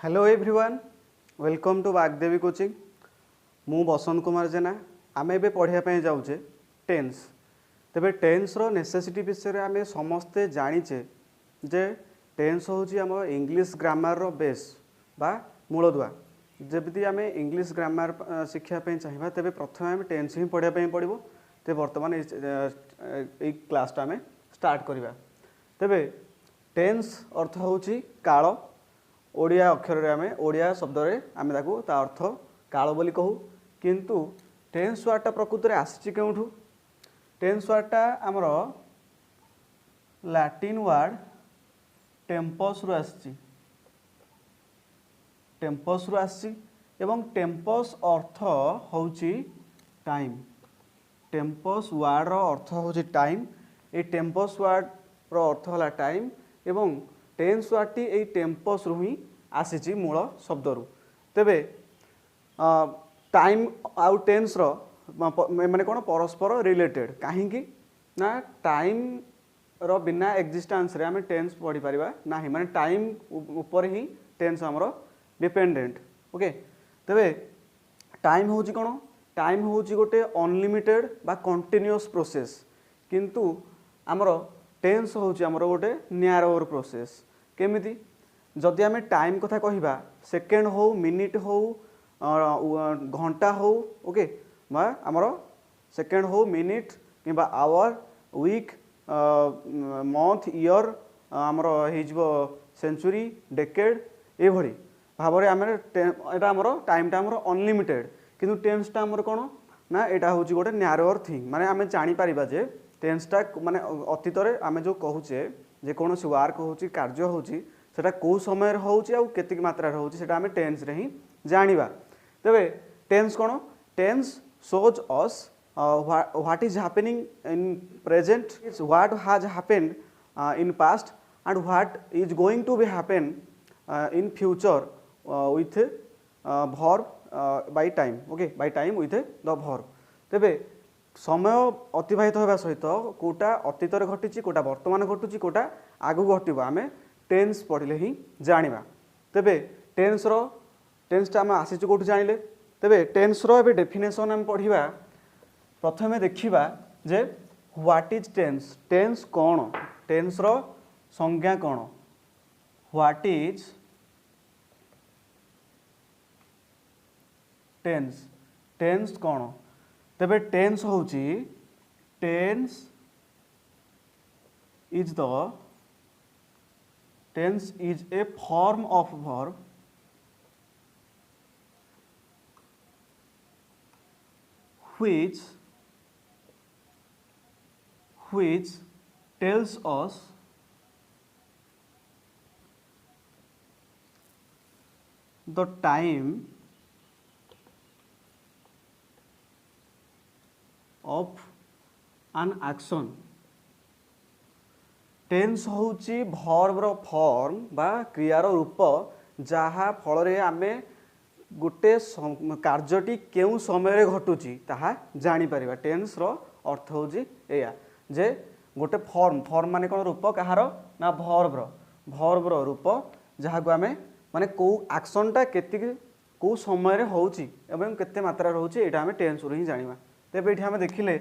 Hello everyone, welcome to Vagdevi coaching. मु बसंत कुमार जेना। आम ए पढ़ाई जाऊे टेन्स। तेबे टेन्स रो नेसेसिटी विषय आम समस्ते जानीचे जे टेन्स होची आम इंग्लिश ग्रामर रो बेस बा मूलदुआ। जबकि आम इंग्लिश ग्रामर शिक्षापी चाहिए तेरे प्रथम आम टेन्स ही पढ़ाई पड़ो। तो बर्तमान ये क्लासटा आम स्टार्ट करवा। तेबे टेन्स अर्थ होची काल। ओडिया अक्षर रे आमे ओडिया शब्द रे आमे ताकू ता अर्थ काल बोली कहू। किंतु टेन्स वार्डटा प्रकृत रे आसी केउठू? टेन्स वार्डटा आमर लैटिन वार्ड टेम्पस रु आसी। टेम्पस रु आसी एवं टेम्पस अर्थ होची टाइम। टेम्पस वार्ड रो अर्थ होची टाइम। ए टेम्पस वार्ड रो अर्थ होला टाइम एवं टेन्स वार्डटी ए टेम्पस रु ही आसी मूल शब्द रु। तेबे टाइम आउ टेन्स रो माने कोन परस्पर रिलेटेड कहीं ना टाइम रो बिना एक्जिस्टेंस रे आमे टेन्स पढ़ी परिबा नाही। माने टाइम ऊपर ही टेन्स हमरो डिपेंडेंट। ओके, तेबे टाइम होची कोन? टाइम होची गोटे अनलिमिटेड बा कंटिन्यूअस प्रोसेस। किंतु हमरो टेन्स होची हमरो गोटे न्यारोर प्रोसेस। केमिति? जदि आमे टाइम कथा कहिबा सेकेंड हो मिनिट हो घंटा हो, ओके, बा हमरो सेकेंड हो मिनिट किबा आवर वीक मंथ ईयर हमरो हिजबो सेंचुरी डेकेड ए भली भाबरे आमे एटा हमरो टाइमटा हमरो अनलिमिटेड। किंतु टेन्सटा हमरो कोन ना एटा होची गोटे न्यारोर थिंग। माने आमे जानि परिबा जे टेन्सटा माने अतीत रे आमे जो कहूचे जे कोनोसी वर्क होची कार्य होची सेटा को समय होची आ केतिक मात्रा रे होची सेटा आमे टेन्स रे ही जानिबा। तबे टेन्स कोन? Tense shows us what is happening in present, is what has happened in past and what is going to be happen in future with verb by time. Okay, by time with the verb. तबे समय अतिबाहित होगा सहित कोटा अतीत घटी कोटा वर्तमान घटुची कोटा आगु घटब आम tense पढ़ले ही जानिबा। तेबे टेन्सटा आम आसीचु कोठु जानिले। तेबे टेन्स रो एबे डेफिनेशन आम पढ़िबा। प्रथमे देखिबा जे व्हाट इज टेन्स। टेन्स कोन? टेन्स रो संज्ञा कोन? What is tense? टेन्स कोन? तेबे टेन्स होची tense is a form of verb which tells us the time of an action। Tense होची वर्ब रो फॉर्म बा क्रियार रूप जहा फल रे आमे गोटे कार्यटी केउ समय रे घटुची ताहा जानि परिबा। टेन्स रो अर्थ होची एया जे गोटे फॉर्म माने कोन रूप कहार ना वर्ब रो रूप जहा को आमे माने को एक्शनटा केति को समय रे होची एवं केते मात्रा रे होची एटा आमे टेन्स रो ही जानिबा। तेबे एठी आमे देखिले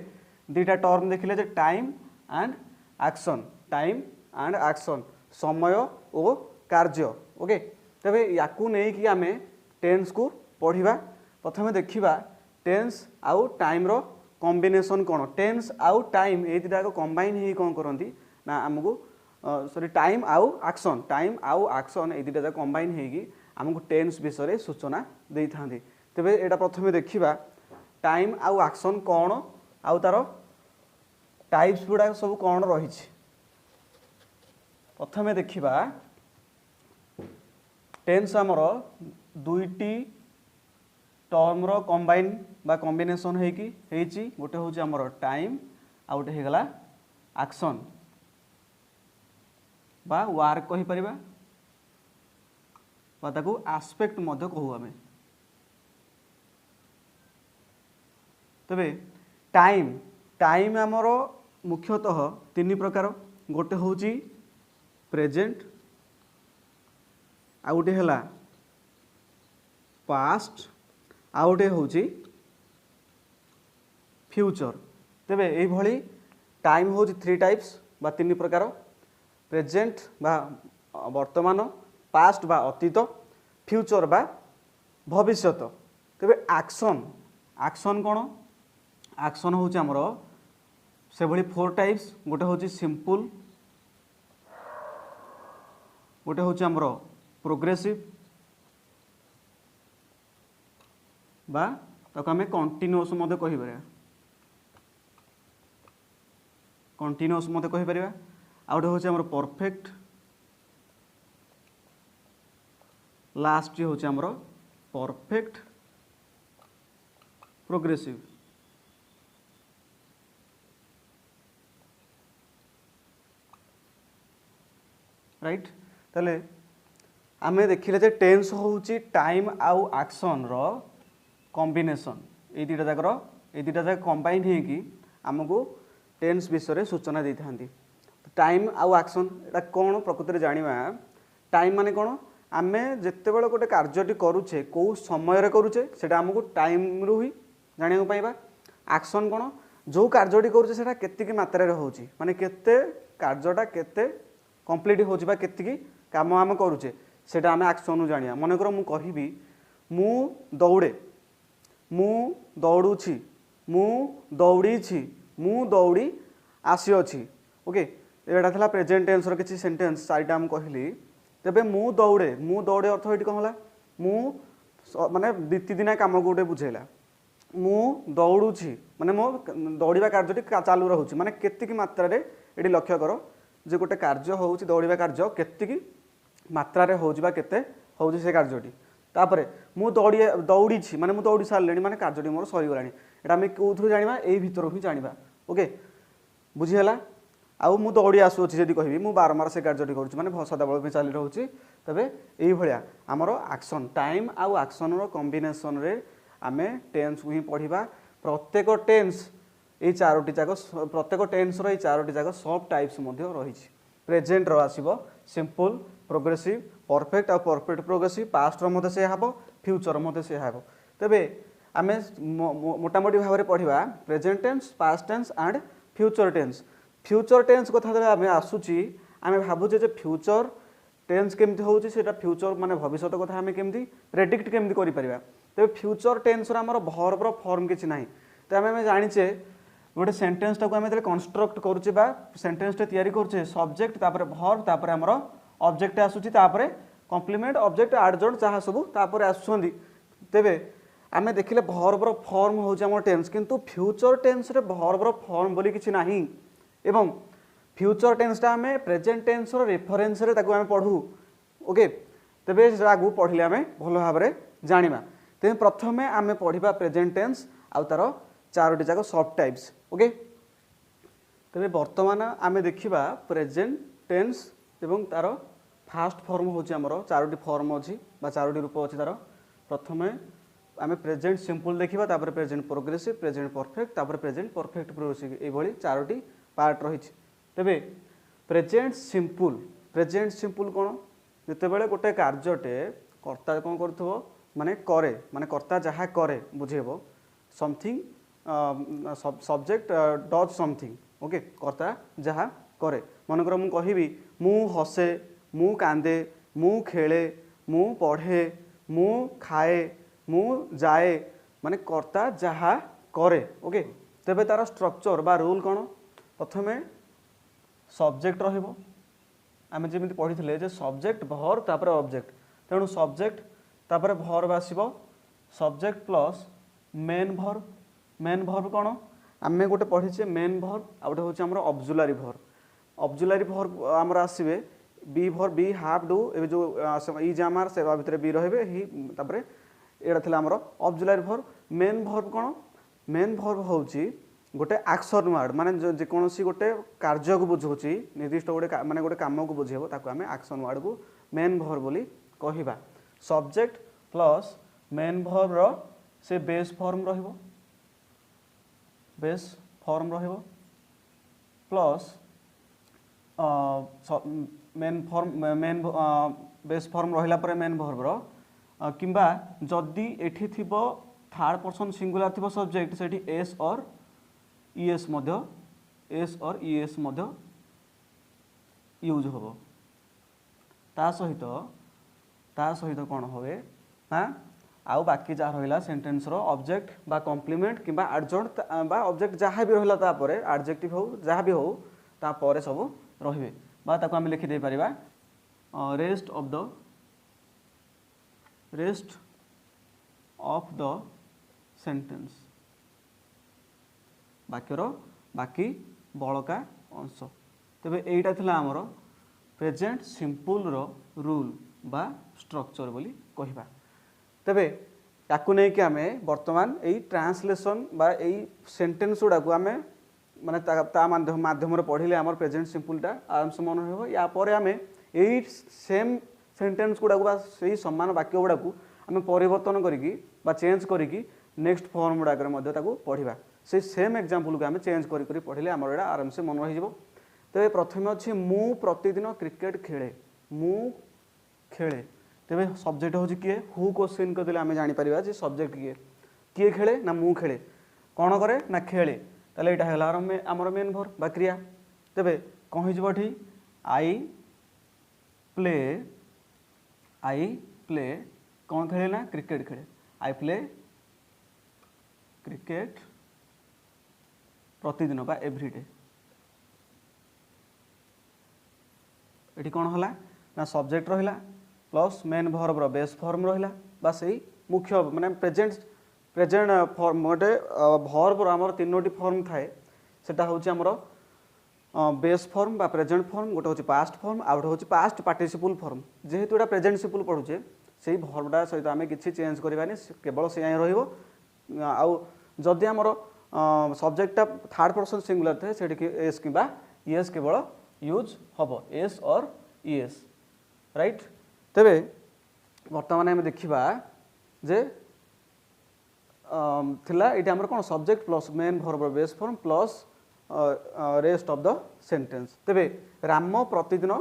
दुईटा टर्म देखिले जे time and action. Time and action समय और कार्य। ओके, तेबे याकू नै कि आमे टेन्स को पढ़िबा। प्रथमे देखिबा टेन्स आउ टाइम रो कॉम्बिनेशन कोन। टेन्स आउ टाइम ए दिटा को कंबाइन ही कोन करंती ना हमकु सॉरी टाइम आउ एक्शन ए दिटा कंबाइन हेगी हमकु टेन्स विषय रे सूचना देई थांदी। तेबे एटा प्रथमे देखिबा टाइम आउ एक्शन कोन आउ तारो टाइप्स गुडा सब कोन रहिछि। प्रथमे देखिबा टेन्स हमर दुईटी टर्म रो कंबाइन बा कॉम्बिनेशन हेची गोटे होची हमर टाइम आ गोटे हेगला एक्शन बा वर्क कहि परिबा बा ताकू एस्पेक्ट मध्य कहू आमे। तबे टाइम हमर मुख्यतः तीन प्रकार। गोटे होची प्रेजेंट आ गोटे हैला पास्ट आउ गोटे हूँ फ्यूचर। तेबे यही टाइम हूँ 3 टाइप्स बा 3 प्रकार प्रेजेंट बा वर्तमान, पास्ट बा अतीत, फ्यूचर बा भविष्यत। तेबे एक्शन एक्शन कौन एक्शन हूँ आमर से भली 4 टाइप्स गोटे हूँ सिंपल, गोटे हूँ आमर प्रोग्रेसिव बा ताको आमे कंटिन्यूअस मते कहि परिया, कंटिन्यूअस मते कहि परिया। आ गोटे हूँ आमर परफेक्ट, लास्ट हूँ आमर परफेक्ट प्रोग्रेसिव। राइट ताले आमे देखिले जे टेंस होउची टाइम आउ एक्शन रो कॉम्बिनेशन, ये दुटा जाक कंबाइन होगी आमको टेंस विषय सूचना दे था। टाइम आउ एक्शन एटा कौन प्रकृति में जाना। टाइम माने कौन आमे जिते बड़े गोटे कार्यटी करुचे कौ समय करुचे सेटा आमको टाइम रु ही जाना पाइबा। एक्शन कौन जो कार्यटी करुचे सेटा केतिकी मात्रा होची माने केते कार्यटा केते कंप्लीट होची बा केतिकी काम आम करुचे सेटा आमे एक्शन रु जानिया। मनकर मु कहिबी मु दौड़े, मु दौड़ुछि, मु दौड़ी, मु दौड़ी आसी। ओके एटा थला प्रेजेंट टेंस रो किछि सेंटेंस 4टा हम कहली। तेबे मु दौड़े अर्थ एठी कहला मु माने नितिदिना काम गोटे बुझेला। मु दौड़ुछि माने मो दौड़िबा कार्यटी चालू रहउछि माने केतिकी मात्रा रे एठी लक्ष्य करो जे गोटे कार्य होउछि दौड़िबा कार्य केतिकी मात्रा रे होउछि बा केते होउछि से कार्यटी। तापरे मु दौड़ी माने मु दौड़ी सारे माने कार्यटी मोर सरी गलानी। एटा आमे कोथु जानिबा एई भितर ही जानिबा। ओके बुझिहला। आउ मु दौड़ी आसुछि जदि कहबी मु बारंबार से कार्यटी करूछि माने सदाबेले पे चली रहउछि। तबे एई भलिया हमर एक्शन टाइम आउ एक्शन रो कॉम्बिनेशन रे आमे टेंस को ही पढ़िबा। प्रत्येक टेंस ए चारोटी जाक प्रत्येक टेंस रो ए चारोटी जाक सब टाइप्स मध्ये रहिछि। प्रेजेंट रो आसीबो सिंपल, प्रोग्रेसिव, परफेक्ट आ परफेक्ट प्रोग्रेसिव, पास्ट रो मध्ये से हाबो, फ्यूचर मध्ये से हाबो। तबे आमे मोटामोटी भाव में पढ़िबा present tense, past tense and future tense. Future tense कथा जब आमे आसुची आमे भाबुचे जे फ्यूचर टेंस केमती होउची सेटा फ्यूचर माने भविष्यत कथा आमे केमती प्रेडिक्ट केमती करि परिबा। तबे फ्यूचर टेंस रो हमर वर्ब रो फॉर्म किछि नाही। त आमे जानिचे गोटे सेंटेंस टाको आमे कंस्ट्रक्ट करूचे बा सेंटेंस टे तयारी करूचे सब्जेक्ट तापर वर्ब तापर हमर ऑब्जेक्ट आसुची तापर कॉम्प्लीमेंट ऑब्जेक्ट एडजॉर्न चाहा सब तापर आसुछंदी। तेबे आमे देखिले वर्ब रो फॉर्म होउची हमर टेंस किंतु फ्यूचर टेंस रे वर्ब रो फॉर्म बोली किछि नाही। एवं फ्यूचर टेंस टा आमे प्रेजेंट टेंस रो रेफरेंस रे ताको आमे पढू। ओके तेबे आगु पढ़िले आमे भलो भाव रे जानिबा। तेबे प्रथमे आमे पढ़िबा प्रेजेंट टेंस आ तारो चारोटी जाक सब टाइप्स। ओके तेबे वर्तमान आमे देखिबा प्रेजेंट टेंस एवं तारो फास्ट फॉर्म होची हमरो चारोटी फॉर्म अछि बा चारोटी रूप अछि तारो। प्रथमे आमे प्रेजेंट सिंपल देखिबा तापर प्रेजेंट प्रोग्रेसिव, प्रेजेंट परफेक्ट तापर प्रेजेंट परफेक्ट प्रोग्रेसिव ए भली चारोटी पार्ट रहिछि। तेबे प्रेजेंट सिंपल कोन जते बेले गोटे कार्यटे कर्ता कोन करथबो माने करे माने कर्ता जहा करे बुझेबो something subject does something. Okay कर्ता जहा करे मनकर मु कहिबी मु हसे, मु कांदे, मु खेले, मु पढ़े, मु खाए, मु जाए माने कर्ता जहा करे। ओके तेबे तार स्ट्रक्चर बा रूल कोन प्रथमे सब्जेक्ट रहिबो आमे जेमिति पढिथिले जे सब्जेक्ट वर्ब तापर ऑब्जेक्ट तेणु सब्जेक्ट तापर वर्ब आसीबो सब्जेक्ट प्लस मेन वर्ब कोन आमे गोटे पढिचे मेन वर्ब आ गोटे होचे हमर ऑब्जुलारी वर्ब हमर आसीबे be verb be have do ए जो ई जामार से भितर बी रहबे ही तापर एडा थिला हमर ऑब्जुलारी वर्ब। मेन वर्ब कोन मेन वर्ब होची गोटे एक्शन वर्ड माने जे कोनोसी गोटे कार्य को बुझौची निर्दिष्ट गोटे माने गोटे काम को बुझेबो ताको आमे एक्शन वर्ड को मेन वर्ब बोली कहिबा। सब्जेक्ट प्लस मेन वर्ब रो से बेस फॉर्म रहिबो प्लस मेन बेस फॉर्म रहिला परे मेन वर्ब रो किंबा जदि एठी थिबो थर्ड पर्सन सिंगुलर थिबो सब्जेक्ट सेठी एस और ईएस मध्य एस और ईएस मध्य यूज होबो ता सहित कौन हुए ना आउ बाकी जहाँ रहा सेंटेंस रो ऑब्जेक्ट बा कॉम्प्लीमेंट किंबा एडजॉइंट बा ऑब्जेक्ट जहाँ भी रहा तापर एडजेक्टिव हो जहाँ भी हो तापर सब रहिबे बा ताको हम लिखि दे परिबा रेस्ट ऑफ द सेंटेंस वाक्यर बाकी बड़का अंश तेबे एटा थिला हमर प्रेजेंट सिंपल रो रूल बा स्ट्रक्चर बोली कहिबा तेबे ताकू नहीं कि आमे वर्तमान एई ट्रांसलेशन बा एई सेंटेंस गुडा को आमे माने ता माध्यम रे पढिले हमर प्रेजेंट सिंपल टा आराम से मन होबो या परे आमे एई सेम सेंटेंस गुडा को बा सही समान वाक्य गुडा को आमे परिवर्तन करिकि बा चेंज करिकि नेक्स्ट फॉर्म गुडा करे मध्ये ताकू पढिबा से सेम एग्जांपल को आमे चेंज करि करि पढिले हमर एडा आराम से मन रहि जिवो तेबे प्रथम अछि मु प्रतिदिन क्रिकेट खेले मु खेले तेबे सब्जेक्ट होछि किए हु क्वेश्चन को देले आमे जानि परिबा जे सब्जेक्ट किए खेले ना मु खेले कोन करे ना खेले ताले एटा हला हमर मेन वर्ब बा क्रिया तेबे कहि जबठी आई प्ले कोन खेले ना क्रिकेट खेले आई प्ले क्रिकेट प्रतिदिन बा एवरीडे एठी कोन होला ना सब्जेक्ट रहिला प्लस मेन वर्ब रो बेस फॉर्म रहिला बा सेही मुख्य माने प्रेजेंट फॉर्म गोटे वर्ब रो हमर तीनोटी फॉर्म थाए सेटा होची हमर बेस फॉर्म बा प्रेजेंट फॉर्म गोटे होची पास्ट फॉर्म आ गोटे होची पास्ट पार्टिसिपल फॉर्म जेहेतु एटा प्रेजेंट सिंपल पढुचे सेही वर्बडा सहित आमे किछि चेंज करबानी केवल से आइ रहिबो आ जदि हमर सब्जेक्टटा थर्ड पर्सन सिंगुलर थाए सेठी कि एस किबा ईएस केवल यूज हम एस और ईएस राइट तेबे वर्तमान आम देखा जे थिला एटी हमर कोन subject plus main verb base form plus rest of the sentence तेबे राम प्रतिदिन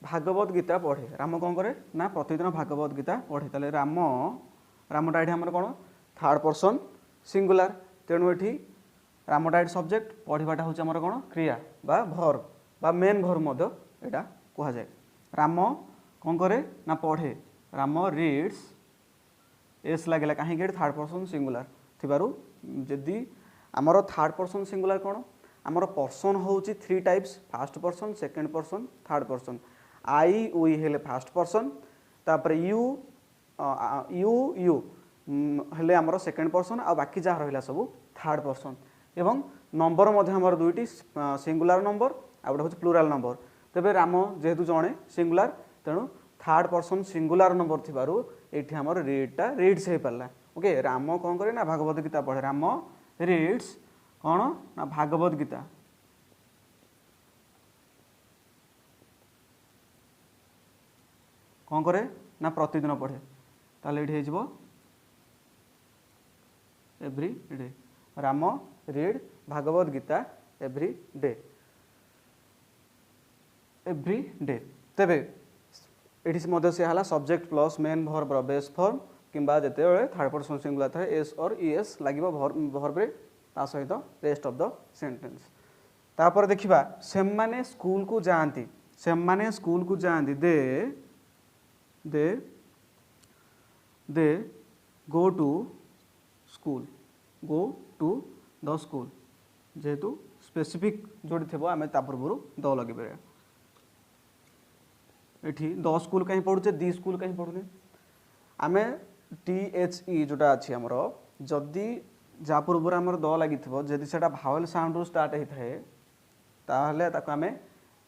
भागवत गीता पढ़े राम कौन करे ना प्रतिदिन भागवत गीता पढ़े ताले रामटा एटी हमर कोन थर्ड पर्सन सिंगुलर तेणु एटी रामटा एटी सब्जेक्ट पढ़ाटा होची हमर कोन क्रिया बा वर्ब बा मेन वर्ब मध्य एटा कहा जाए राम कौन करे ना पढ़े राम रीड्स एस लागला कहीं थर्ड पर्सन सिंगुलर थिबारु जदि आमर थर्ड पर्सन सिंगुलर कौन आमर पर्सन होची three types first person second person third person I we हेले फर्स्ट पर्सन तापर यू हेले आमर सेकंड पर्सन आ बाकी जहाँ रहिला सब थर्ड पर्सन एवं नंबर मध्य हमर दुईटी सिंगुलर नंबर आ गोटे हूँ प्लूराल नंबर तेबे राम जेहेतु जड़े सिंगुलर तेणु थर्ड पर्सन सिंगुलर नंबर थिबारु एठी हमर रीडटा रीड्स हे पारला ओके राम कौन करे ना भागवत गीता पढ़े राम रीड्स कौन ना भागवत गीता कौन करे ना प्रतिदिन पढ़े ताले एठी हेजिबो every day Ram read Bhagavad Gita every day तेबे एठी मध्य से हला subject plus main verb base form किंबा जेते थर्ड पर्सन सिंगुलर थाए एस और ईएस लागिबो वर्ब रे ता सहित रेस्ट ऑफ द सेंटेंस तापर देखिबा सेमाने स्कूल को जांती दे गो टू द स्कूल जेहेतु स्पेसिफिक जोड़ी थेबो आमे ता पूर्व द लगे एठी द स्कूल कहीं पढ़ुचे दी स्कूल कहीं पढ़ुने आमे THE जोटा अच्छी आमर जदि जा पूर्व आमर द लगी जदि सेटा भावेल साउंड स्टार्ट होता है ताहले ताको आमे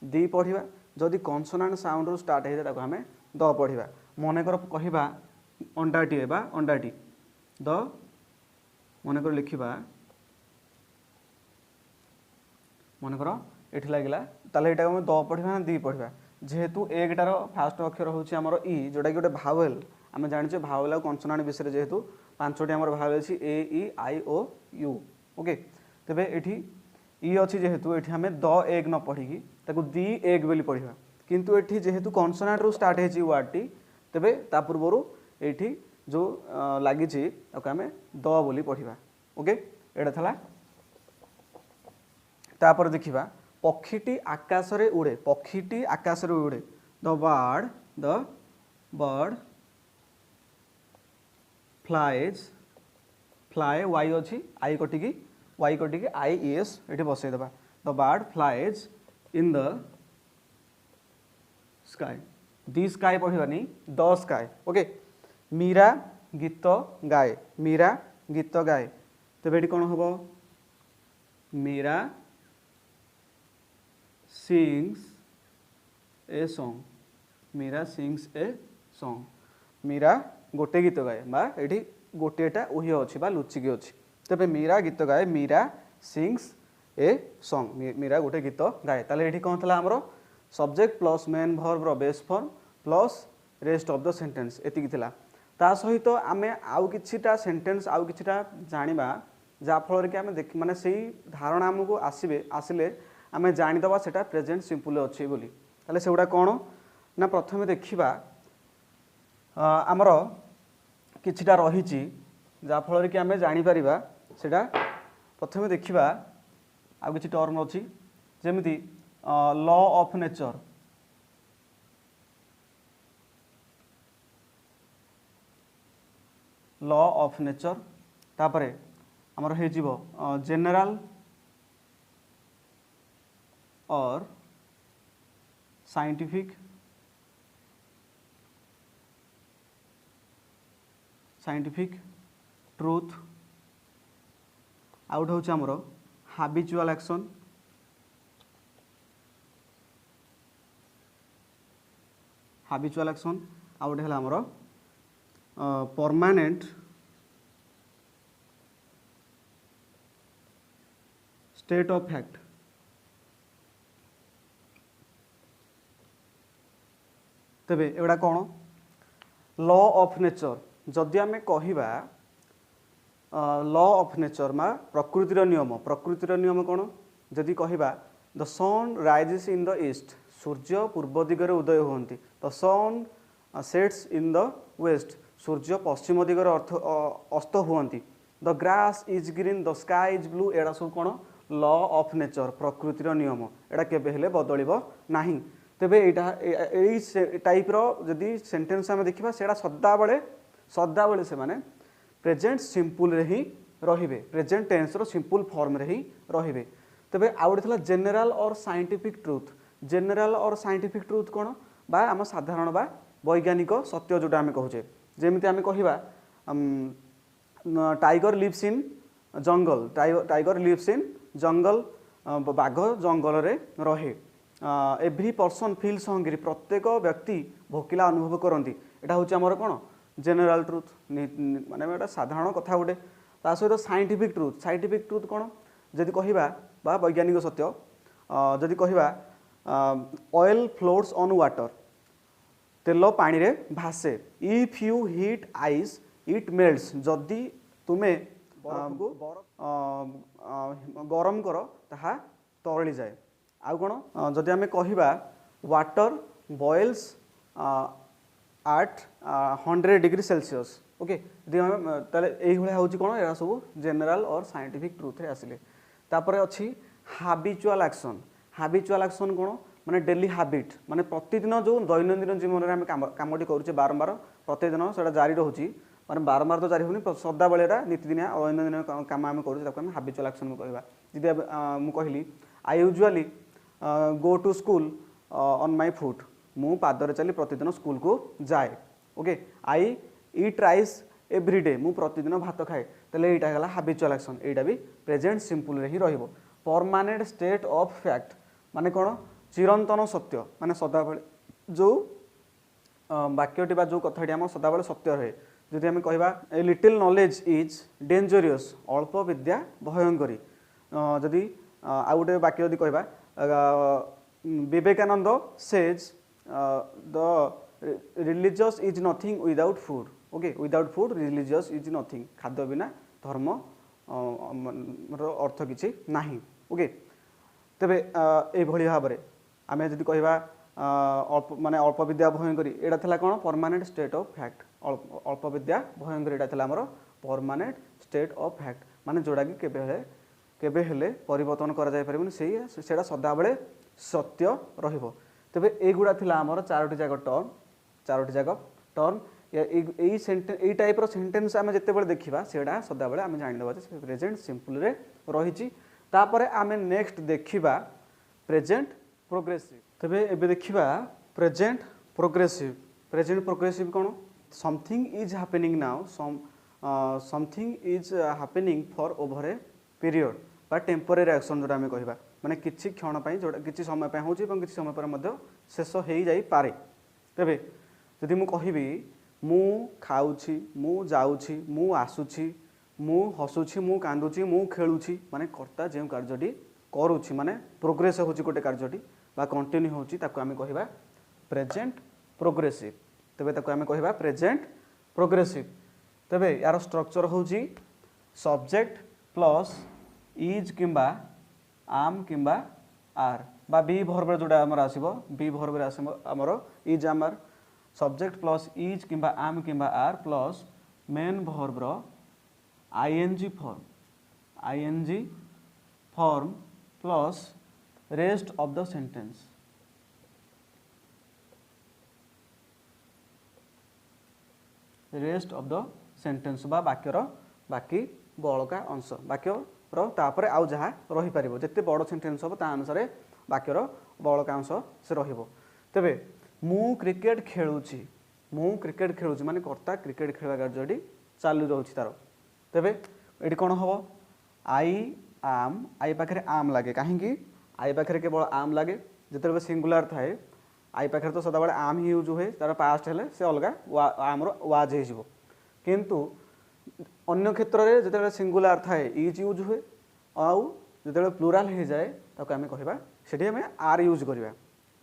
दी पढ़िबा जदि कॉन्सोनेंट साउंड स्टार्ट होता ताको आमे द पढ़िबा मनेकर कहिबा अंडाटी बा अंडाटी द मनेकर लिखिबा मनेकर एठी लागला ताले एटा हम द पढ़िबा ना दी पढ़िबा जेहेतु एकटार फास्ट अक्षर होची हमर ई जोटा कि गोटे भावेल आम जाने भावेल आ कॉन्सोनेंट विषय जेहेतु पांचटी आमर भावेल अछि ए ई आई ओ यू ओके तेबे एठी ई अछि जेहेतु एठी हमें द एक न पढ़िकी ताकू दी एक बोली पढ़िबा किंतु एठी जेहेतु कॉन्सोनेंट रू स्टार्ट हेची वर्ड टी तेबे ता पूर्वरु एठी जो लगी आम द बोली पढ़ा ओके एटा था तापर देखिबा पक्षीटी आकाश रे उड़े पक्षीटी आकाश रे उड़े the bird flies fly Y अच्छी आई कटिकी आई एस ये बसईदेवा the bird flies in the sky the sky पढ़ानी द स्काई ओके मीरा गीत गाए मीरा गीत गाए तेज ये कौन हम Meera sings a song Meera sings a song Meera गोटे गीत गाए बा ये गोटेटा उही अच्छी बा लुचिकी अच्छी तेज मीरा गीत गाए Meera sings a song Meera गोटे गीत गाए ताले ये कौन था आमर subject plus main verb base form plus rest of the sentence एतिकी थिला ता सहित आमे आउ किछिटा सेंटेंस आउ किछिटा जानिबा जा फल कि आमे देख माने सेही धारणा हमको आसिले आमे जानिदबा सेटा प्रेजेंट सिंपल अच्छी बोली ताले सेगुडा कोन ना प्रथमे देखिबा आमर किछिटा रहिछि जा फल कि आमे जानि परिबा सेटा प्रथमे देखिबा आउ किछि टर्म अछि जेमिति law of nature law of nature तापरे आमर हे जीवो जनरल और साइंटिफिक ट्रूथ आउट होउछ आमर हैबिचुअल एक्शन आउट है आमर परमानेंट स्टेट ऑफ फैक्ट तेबे एवडा कौन लॉ ऑफ नेचर जदि आमे कहिबा लॉ ऑफ नेचर मा प्रकृतिर नियम कौन जदि कहिबा the sun rises in the east सूर्य पूर्व दिगरे उदय होती the sun sets in the west सूर्य पश्चिम दिगरे अस्त हुअन्ति the grass is green the sky is blue एडा सब कौन लॉ ऑफ नेचर प्रकृतिर नियम एडा केबे हेले बदलिबो नाही तेबे एई टाइप रो जदि सेंटेंस आमे देखिबा सेडा सदाबेले से माने प्रेजेंट सिंपल रे ही रहिबे प्रेजेंट टेंस रो सिंपल फॉर्म रे ही रहिबे तेबे आउट थला जनरल और साइंटिफिक ट्रूथ कौन बा आम साधारण बा वैज्ञानिक सत्य जोटा आमे कहूचे जेमिति आमे कहिबा टाइगर लिव्स इन जंगल बाघ जंगल रे रहे एव्री पर्सन फील्स हंग्री प्रत्येक व्यक्ति भोकिला अनुभव करती एटा होची हमर कोन जनरल ट्रूथ माने एटा साधारण कथा गोटे ता सहित साइंटिफिक ट्रूथ कौन जदि कहिबा बा वैज्ञानिक सत्य जदि कहिबा ऑयल फ्लोट्स ऑन वाटर तेल पानी रे भासे if you heat ice it melts जदि तुमे गरम कर ताहा तरली जाए आउ कौन जदि आमे कहिबा water boils at 100 degree Celsius okay ताले एही भलिया होची कोन एरा सब जनरल और साइंटिफिक ट्रूथ रे आसिले तापरे अछि हैबिचुअल एक्शन कोन माने डेली हैबिट माने प्रतिदिन जो दैनंदिन जीवन रे हम कामटी करूचे बारंबार प्रतिदिन सेटा जारी रहउची माने बारंबार तो जारी होनी सदा बेलेरा नीतिदिनिया दैनंदिन काम हम करूचे ताको हम हैबिचुअल एक्शन कहबा जदि मु कहली I usually go to school on my foot मु पादरे चली प्रतिदिन स्कूल को जाए okay I eat rice every day मु प्रतिदिन भात खाए तले एटा हला हैबिचुअल एक्शन एटा भी प्रेजेंट सिंपल रे ही रहिबो परमानेंट स्टेट ऑफ फैक्ट माने कोन चिरंतन सत्य माने सदाबेले जो वाक्यटी बा जो कथाटी हम सदाबेले सत्य रहे जदि हम कहबा a little knowledge is dangerous अल्प विद्या भयंकरी जदि आ गोटे वाक्य जदि कहबा Vivekananda says the religious is nothing without food okay without food religious is nothing खाद्य बिना धर्म अर्थ किछि नाही ओके तेबे ए भली भाबरे आमे जदि कहबा माने अल्प विद्या भयंकरी एटा थिला कोन परमानेंट स्टेट ऑफ फैक्ट अल्प विद्या भयंकरी एटा थिला हमर परमानेंट स्टेट ऑफ फैक्ट माने जोड़ा कि केबे हेले परिवर्तन करा जाय परिबनि सेटा सदा बेले सत्य रहिबो तबे एगुडा थिला हमर चारोटी जाक टर्म एई टाइप रो सेंटेंस आमे जत्ते बेले देखिबा सेडा सदा बेले आमे जानि देबा जे प्रेजेंट सिंपल रे रहिछि तापरे आमे नेक्स्ट देखिबा प्रेजेंट प्रोग्रेसिव तबे एबे देखिबा present progressive cone something is happening now something is happening for over a period बा टेम्पररी एक्शन जोटा आमे कहिबा माने किछि क्षण पई जोटा किछि समय पई होछि एवं किछि समय पर मध्य शेष हेई जाई पारे तबे जदि मु कहिबी मु खाउछि मु जाउछि मु आसुछि मु हसुछि मु कांदुछि मु खेलुछि माने कर्ता जे कार्यटी करूछि माने प्रोग्रेस होछि गोटे कार्यटी बा कंटिन्यू होछि ताको आमे कहिबा प्रेजेंट प्रोग्रेसिव तबे ताको आमे कहिबा प्रेजेंट प्रोग्रेसिव तबे यार स्ट्रक्चर होछि सब्जेक्ट प्लस इज किंबा आम किंबा आर बा बी वर्ब जोटा हमर आसीबो बी वर्ब रे आसीबो हमर इज आमर सब्जेक्ट प्लस इज किंबा आम किंबा आर प्लस मेन वर्ब रो ING form plus rest of the sentence बा वाक्यर बाकी बळका अंश वाक्य रो तापरे आउ जहा रही परिबो जत्ते बड़ सेंटेंस हो ता अनुसार वाक्यर बळका अंश से रहिबो तबे मु क्रिकेट खेलुछि माने कर्ता क्रिकेट खेलवा कार्यटी चालू रहउछि तारो तबे एडी कोन हबो आई आम आई पाखरे आम लागे काहे कि आई पाखरे केवल आम लागे जते सिंगुलर थाए आई पाखरे तो सदा बेले आम ही यूज हुए तार पास्ट हेले से अलगा आम रो वाज हे जिवो किंतु अन्य क्षेत्र रे जते सिंगुलर थाए इज यूज हुए आउ जते प्लुराल हे जाए ताको आमे कहिबा सेठी आमे आर यूज करिबा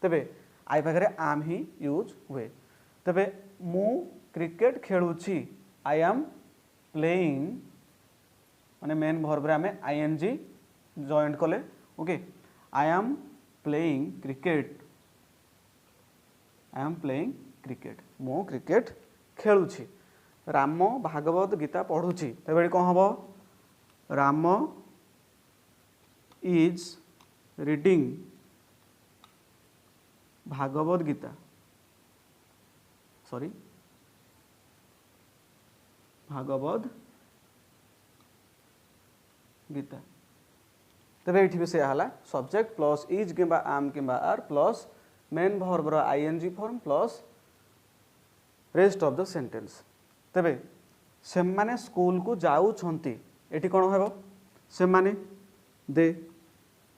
तबे आई पाखरे आम ही यूज हुए तबे मु क्रिकेट खेलुछि आई एम प्लेइंग माने मेन वर्ब रे आमे आईएनजी जॉइंट कले okay I am playing cricket मु क्रिकेट खेलुछि राम भागवत गीता पढ़ुछि तबे कोन हबो राम इज रीडिंग भागवत गीता तबे एठी भी से हला सब्जेक्ट प्लस इज किंबा आम किंबा आर प्लस मेन वर्ब रो ING form plus rest of the sentence तबे से माने स्कूल को जाउ छंती एठी कोन हेबो से माने दे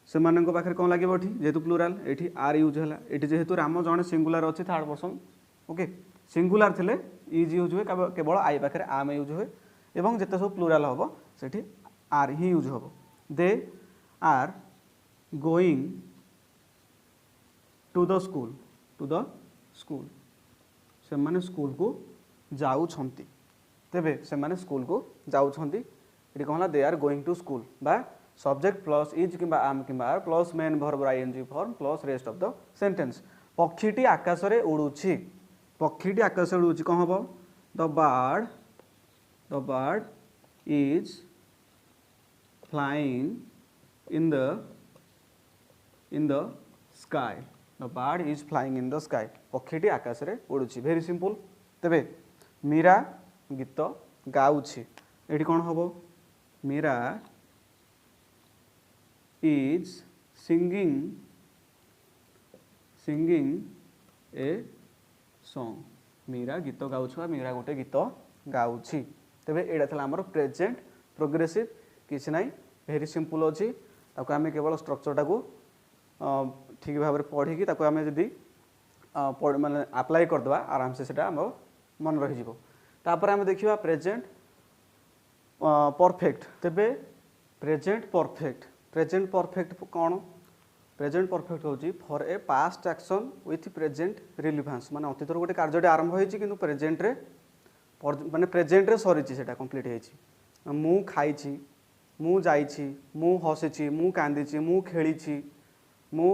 से माने को पाखरे कोन लागिबो एठी जेतु प्लुराल एठी आर यूज हला एठी जेतु राम जणे सिंगुलर अछि थर्ड पर्सन ओके सिंगुलर थिले इज यूज हुए केवल आई पाखरे आम यूज हुए एवं जेते सब प्लुराल होबो सेठी आर ही यूज होबो they are going to the school से माने स्कूल को जाउ छंती तेबे से माने स्कूल को जाउ छंती एठी कहला they are going to school बा सब्जेक्ट प्लस इज किंबा आम किंबा are plus main verb ING form plus rest of the sentence पक्षीटी आकाश रे उडुछि कोन हबो the bird is flying in the sky पक्षीटी आकाश रे उडुछि वेरी सिंपल तबे मीरा गीत गाउछि एठी कोन हबो Meera is singing a song Meera गीत गाउछवा मीरा गोटे गीत गाउछि तबे एडा थला हमर प्रेजेंट प्रोग्रेसिव किछ नाही वेरी सिंपल अछि ताको आमे केवल स्ट्रक्चर टाको ठीक भाव पढ़ी ताको आमे जदी माने अप्लाई कर दवा आराम से सेटा हम मन रहि जिवो तापर आमे देखिबा प्रेजेंट परफेक्ट तबे प्रेजेंट परफेक्ट कोन प्रेजेंट परफेक्ट होची for a past action with present relevance माने अतीतर गोटे कार्यटे आरंभ होईची किंतु प्रेजेंट रे माने प्रेजेंट रे सरीची सेटा कंप्लीट हेची मु खाइची मु जाइची मु हसीची मु कांदीची मु खेलीची मु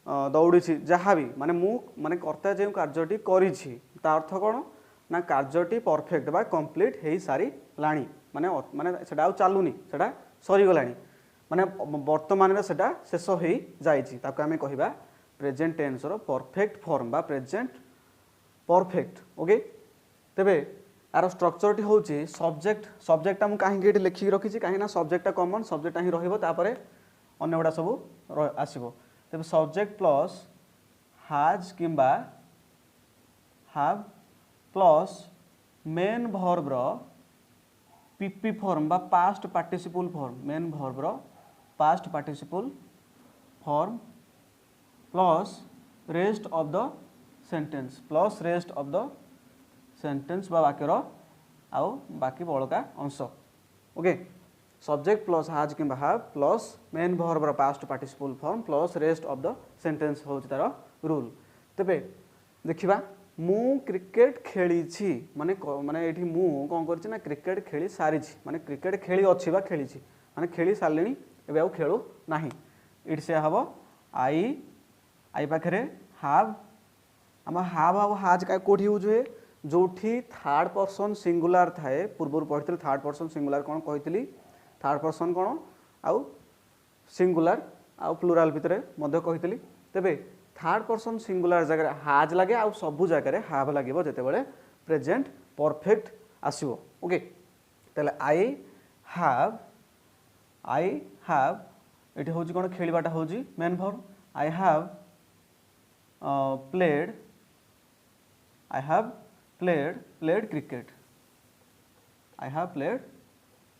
दौड़ी जहाँ भी माने मु माने कर्ता जो कार्यटी करिछि ता अर्थ कौन ना कार्यटी परफेक्ट बा कंप्लीट हो सारी लाणी माने माने सेटा आउ चालुनी सेटा सरी गलानी माने वर्तमान सेटा शेष हो जाइछि ताको आमे कहिबा प्रेजेंट टेंस रो परफेक्ट फॉर्म बा प्रेजेंट परफेक्ट ओके तेबे यार स्ट्रक्चर टी होची सब्जेक्ट सब्जेक्टा मु काहे के लिखि रखिछि काहे ना सब्जेक्टा कॉमन सब्जेक्टा ही रहइबो तापरे अन्य गुडा सब आसीबो तेबे सब्जेक्ट प्लस हाज किंबा हैव प्लस मेन वर्ब रो पीपी फॉर्म बा past participle form main verb रो past participle form plus rest of the sentence plus rest of the sentence बा वाक्यर आउ बाकी बड़का अंश ओके सब्जेक्ट प्लस हाज किंबा हैव प्लस मेन वर्ब रो past participle form plus rest of the sentence होची तार रूल तबे देखिबा मु क्रिकेट खेली छी माने माने एठी मु कोन करछि ना क्रिकेट खेली सारी छी माने क्रिकेट खेली अछि बा खेली छी माने खेली सारलेनी एबे आउ खेलु नाही इट से हबो आई पाखरे हैव हम हैव आउ हाज का कोठी यूज हुए जोठी थर्ड पर्सन सिंगुलर थाए पूर्व पढ़ी थर्ड पर्सन सिंगुलर कौन कही थर्ड पर्सन कौन आउ सिंगुलर आउ प्लूराल भितर कही तेबे थर्ड पर्सन सिंगुलर जगह हाज लगे आउ सबु जगह हैव लगे जिते प्रेजेंट परफेक्ट आसो ओके तेले आई हैव ये हूँ कौन खेलवाटा हूँ main verb I have played cricket I have played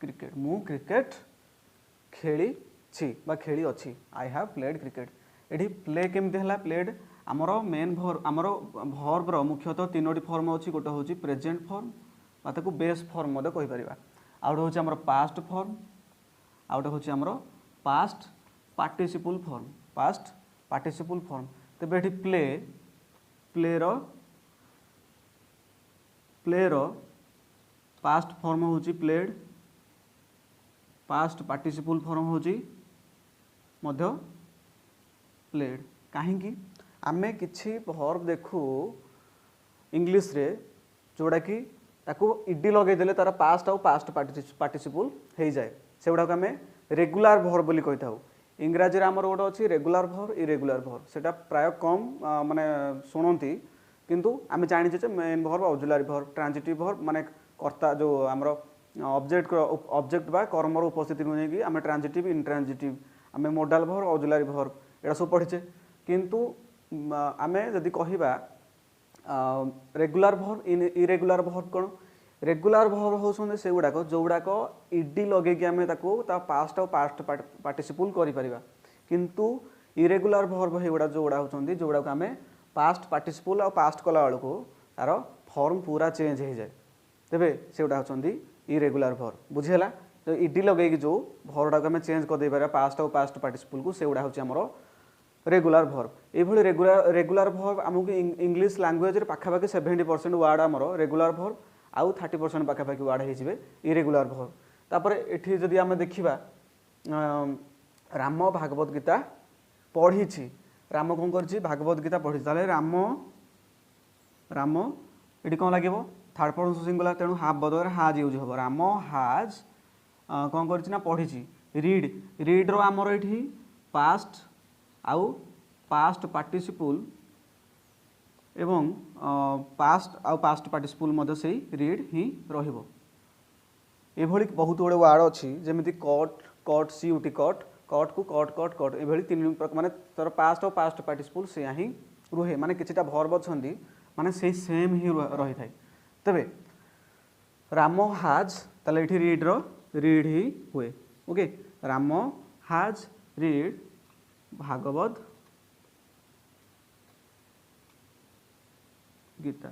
cricket मु क्रिकेट खेली छी बा खेली अछि आई हैव प्लेड क्रिकेट एठी प्ले केमती हला प्लेड आमर मेन वर्ब आमर वर्ब रो मुख्यतः तीनोटी फॉर्म अछि गोटे होची प्रेजेंट फॉर्म बा ताकू बेस फॉर्म मदे कहि परिबा आ गोटे होची आमर पास्ट फॉर्म आ गोटे होची आमर पास्ट पार्टिसिपल फॉर्म तबे एठी प्ले रो पास्ट फॉर्म होची प्लेड पास्ट पार्टिसिपल फॉर्म होची मध्य प्लेड कहीं आमे किछि वर्ब देखू इंग्लिश रे जोड़ा कि ताको इडी लगे देले तार पास्ट आउ पास्ट पार्टिसिपल हो जाए से गुडा आमे रेगुलर वर्ब बोली कहि थाउ इंग्राजी रे हमर गोटे अछि रेगुलर वर्ब इरेगुलर वर्ब सेटा प्राय कम माने सुनंती किंतु आमे जानि जे main verb auxiliary verb transitive verb माने कर्ता जो हमर ऑब्जेक्ट बा कर्मर उपस्थिति को नेकी आमे ट्रांजिटिव इंट्रांजिटिव आमे मोडाल वर्ब ऑक्सिलरी वर्ब एटा सब पढिचे किंतु आमे जदि कहिबा रेगुलर वर्ब इरेगुलर वर्ब कोन रेगुलर वर्ब होसों से गुड़ाक जो गुड़ाक इडी लगे कि आमे ताको ता पास्ट और पास्ट पार्टिसिपल करि परिबा किंतु इरेगुलर वर्ब हे गुडा जो गुडा होचंदी जो गुडा आमे पास्ट पार्टिसिपल और पास्ट कला वाला तार फॉर्म पूरा चेंज हो जाए तेबे से गुडा होचंदी इरेगुलर वर्ब बुझिहला तो इडी लगे कि जो वर्बडा को आमे चेंज कर दे पारा पास्ट और पास्ट पार्टिसिपल को से गुडा होची हमरो रेगुलर वर्ब ए भली रेगुलर वर्ब हमकु इंग्लिश लैंग्वेज रे पाखा पाखी 70% वर्ड हमरो रेगुलर वर्ब आउ 30% पाखापाखि वार्ड हो इरेगुलर वर्ब तापर एठी जदि आमे देखिबा राम भागवत गीता पढ़ी राम कौन कर भागवत गीता पढ़ी ताले राम ये कौन लगे थर्ड पर्सन सिंगुलर तेणु हाफ बदल हाज यूज हम राम हाज कौन कर पढ़ी रीड रो आमर ये पास्ट आउ पास्ट पार्टिसिपल एवं पास्ट आउ पास्ट पार्टिसिपल मध्य से रीड ही रहिबो एभली बहुत गुड़े वार्ड अच्छी जमीती कट सीयूटी कट को कट एभली तीन माने तर पास्ट और पास्ट पार्टिसिपल से ही रुहे माने किछिटा वर्ब अछंदी माने से सेम ही रही थाए तबे राम हाज ताले एठी रीड ही हुए ओके राम हाज रीड भागवत गीता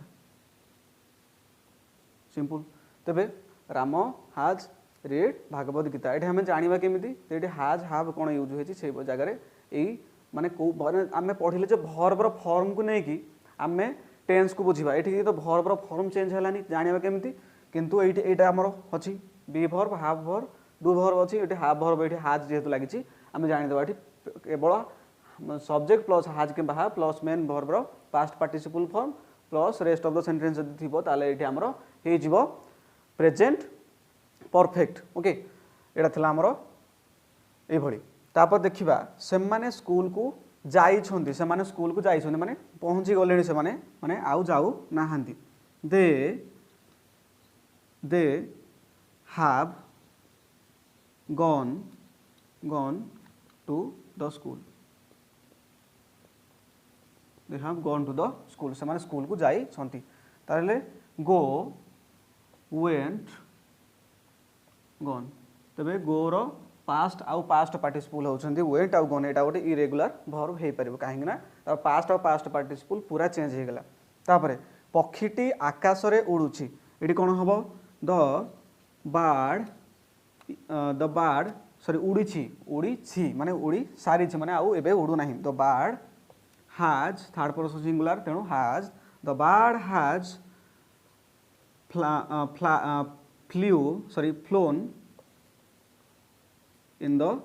सिंपल तबे राम हाज रीड भागवत गीता ये आम जाना केमी ये हाज हाव कौन यूज होती से जगह यही माने को आम पढ़ले जो भर्बर फॉर्म को लेकिन आम टेंस को बुझा ये तो भर्बर फॉर्म चेंज है जाना केमी किंतु ये आमर अच्छी be verb have verb do verb अच्छी ये हाफ भर्ब ये हाज जेहेतु लगी आम जानीदे ये केवल सब्जेक्ट प्लस हाज कि have plus main verb past participle form plus rest of the sentence जदि थिबो ताले एठी हमरो हे जिवो प्रेजेंट परफेक्ट। ओके एटा थला हमरो ए भली। तापर देखिबा सेमाने स्कूल को जाई छंती, सेमाने स्कूल को जाई छंती माने पहुंची गलेनी, सेमाने माने आउ जाऊ नाहांती। दे have gone to the school, they have gone to the school, सेमाने स्कूल को जाई छंती। ताले go went gone, तबे go रो पास्ट आउ पास्ट पार्टिसिपल होउछंती वेंट आउ गन, एटा गोटे इरेगुलर वर्ब हे परिबो काहेकि ना तार पास्ट आउ पास्ट पार्टिसिपल पूरा चेंज हे गेला। तापरे पक्षीटी आकाश रे उडुछि, एटी कोन हबो द बार्ड सॉरी उड़ी माने उड़ी सारी माने आउ एबे उडु नाही। The bird has third person singular तेणु has, the bird has flown in the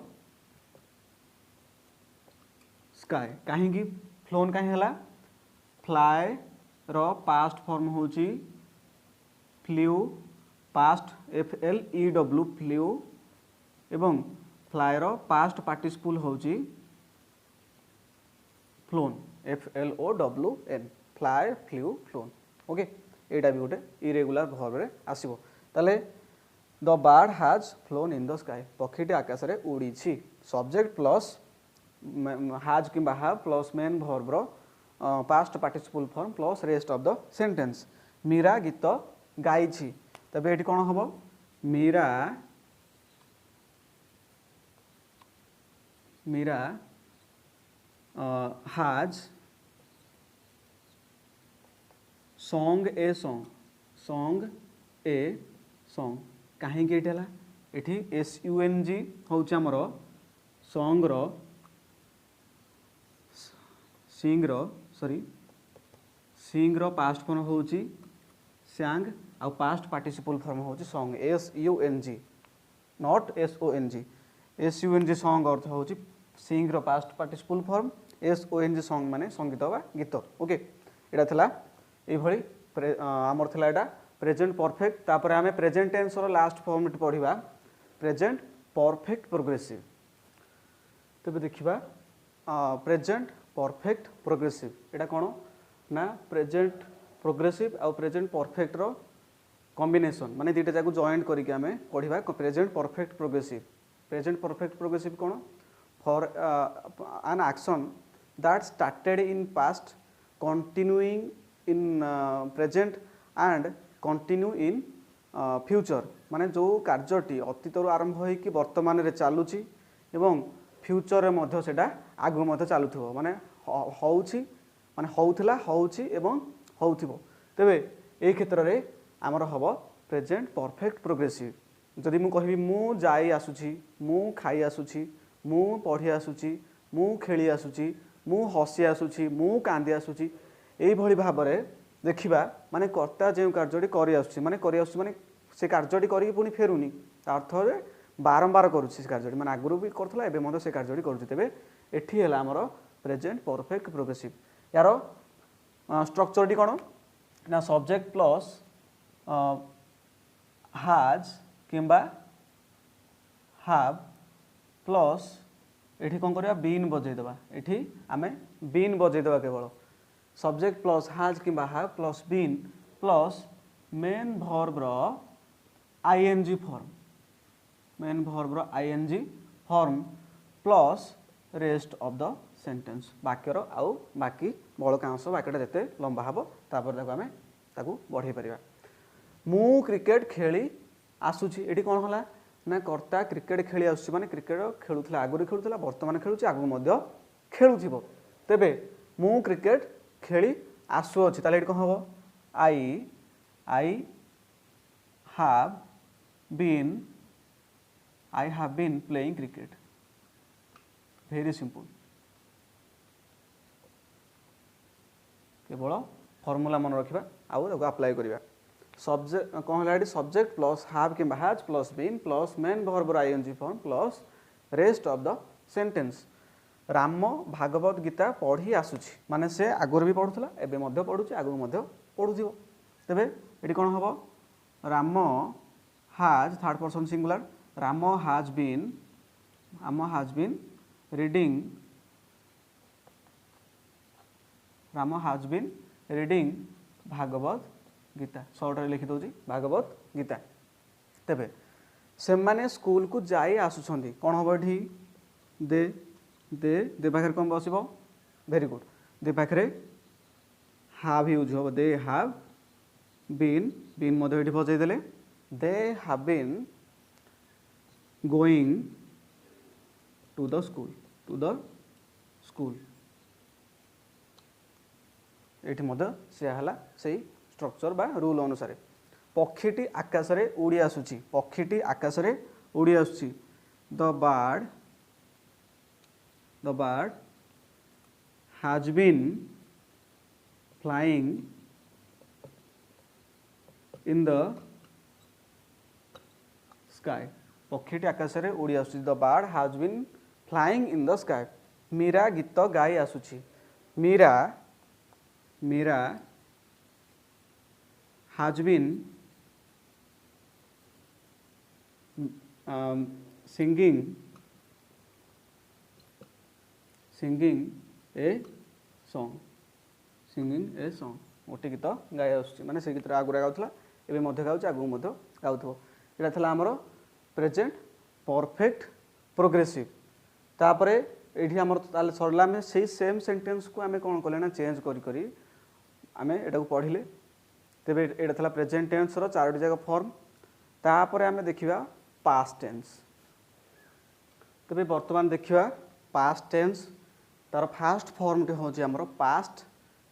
sky. कहीं फ्लोन कहीं हला फ्लाई रो पास्ट फॉर्म होची फ्ल्यू, पास्ट FLEW फ्ल्यू, एवं फ्लाई रो पास्ट पार्टिसिपल होची flown FLOWN, fly flew flown. Okay एटा भी गोटे इरेगुलर वर्ब रे आसीबो। ताले the bird has flown in the sky, पक्षीटी आकाश रे उड़ी छी। सब्जेक्ट प्लस हैज कि हाव प्लस मेन वर्ब रो past participle form plus rest of the sentence. Meera गीत गाई छी, तबे एटी कोन हबो Meera has sung a song. कहीं एटी हला एठी SUNG होउछ हमरो सॉन्ग रो सिंग रो पास्ट फॉर्म होउची सांग आ पास्ट पार्टिसिपल फॉर्म होउची sung SUNG not SONG। SUNG sung अर्थ होउची सिंग रो past participle form, SONG song माने संगीत बा गीत। ओके एटा थला ए भली हमर थला एटा प्रेजेंट परफेक्ट। तापर आमे प्रेजेंट टेंस रो लास्ट फॉर्म पढ़िबा प्रेजेंट परफेक्ट प्रोग्रेसिव। तबे देखिबा प्रेजेंट परफेक्ट प्रोग्रेसिव एटा कोन ना प्रेजेंट प्रोग्रेसिव आ प्रेजेंट परफेक्ट रो कॉम्बिनेशन माने दुटा जाको जॉइंट करके आमे पढ़िबा present perfect progressive. Present perfect progressive कोन for an action that started in past continuing in present and continue in future, माने जो कार्यटी अतीत आरंभ हो कि वर्तमान रे चालुची एवं फ्यूचर रे मध्य सेटा आगु मध्य चालुथिबो, माने होउची माने होउथिला होउची एवं होउथिबो। तबे ए क्षेत्र रे हमर हबो प्रेजेंट परफेक्ट प्रोग्रेसिव। जदि मु कहबी मु जाई आसुची, मु खाई आसुची, मु पढ़ी आसुची, मु खेली आसुची, मु हसी आसुची, मु कांदी आसुची, एई भली भाबरे देखिबा माने कर्ता जे कार्यटी करि आसुची माने करि आसुची माने से कार्यटी करी पुनी फेरुनी, अर्थ रे बारंबार करूची से कार्यटी माने आगुरु भी करथला एबे मते से कार्यटी करूची। तबे एठी हला हमर प्रेजेंट परफेक्ट प्रोग्रेसिव। यार स्ट्रक्चर टी कोन ना सब्जेक्ट प्लस हैज किंबा हैव प्लस एठी कोन करबा बीन बजै देबा, एठी आमे बीन बजै देबा केवल सब्जेक्ट प्लस हैज किंबा have plus been plus main verb रो ING फॉर्म, मेन वर्ब रो ING form plus rest of the sentence. वाक्यर आउ बाकी बड़का अंश वाक्यटा जते लंबा हबो तापर ताको आमे ताको बढ़ाई परिबा। मु क्रिकेट खेली आसुची, एठी कोन हला ना कर्ता क्रिकेट खेली आसुची माने क्रिकेट खेलुथला आगुरी खेलुथला वर्तमान खेलुची आगु मध्य खेलुथिबो। तबे मु क्रिकेट खेली आसु अछि ताले एठी कोन हबो I have been playing cricket. Very simple, केवल फॉर्मूला मन रखिबा आउ ताको अप्लाई करिबा। सब्जेक्ट कोन हला एठी सब्जेक्ट प्लस हैव किंबा has plus been plus main verb रो ING form plus rest of the sentence. Ram Bhagavad Gita पढ़ी आसुछि माने से आगुरी भी पढ़ुला एबे मध्य पढ़ुछि आगु मध्य पढ़ुथिबो तेबे एटी कोन हबो राम हाज third person singular Ram has been reading Bhagavad Gita short रे लिखि दउछि भागवत गीता तेबे से माने स्कूल को जाई आसुछंदी कोन हबो एठी दे दे दे पाखरे कोन बसिबो वेरी गुड दे पाखरे हाव यूज हो दे हाव बीन मध्य एठी बजाई देले they have been going to the school एठी मध्य से हला सेही स्ट्रक्चर बा रूल अनुसार पक्षीटी आकाश रे उड़ी आसुची पक्षीटी आकाश रे उड़ी आसुची the bird has been flying in the sky पक्षीटी आकाश रे उड़ी आसुची the bird has been flying in the sky Meera गीत गाई आसुची Meera has been singing a song गोटे गीत गाई आसुची माने से गीत आगुरा गाउथला एबे मध्य गाउची आगु मध्य गाउथबो एटा थला हमरो प्रेजेंट परफेक्ट प्रोग्रेसिव तापरे एठी हमर ताले सरला में सेही सेम सेंटेंस को हमें कोन करले ना चेंज करी करी हमें एटा को पढिले तेबे एटा थला प्रेजेंट टेंस रो चारोटी जगह फॉर्म तापरे हमें देखिबा पास्ट टेंस तेबे वर्तमान देखिबा पास्ट टेंस तार फास्ट फॉर्म टे होची हमरो पास्ट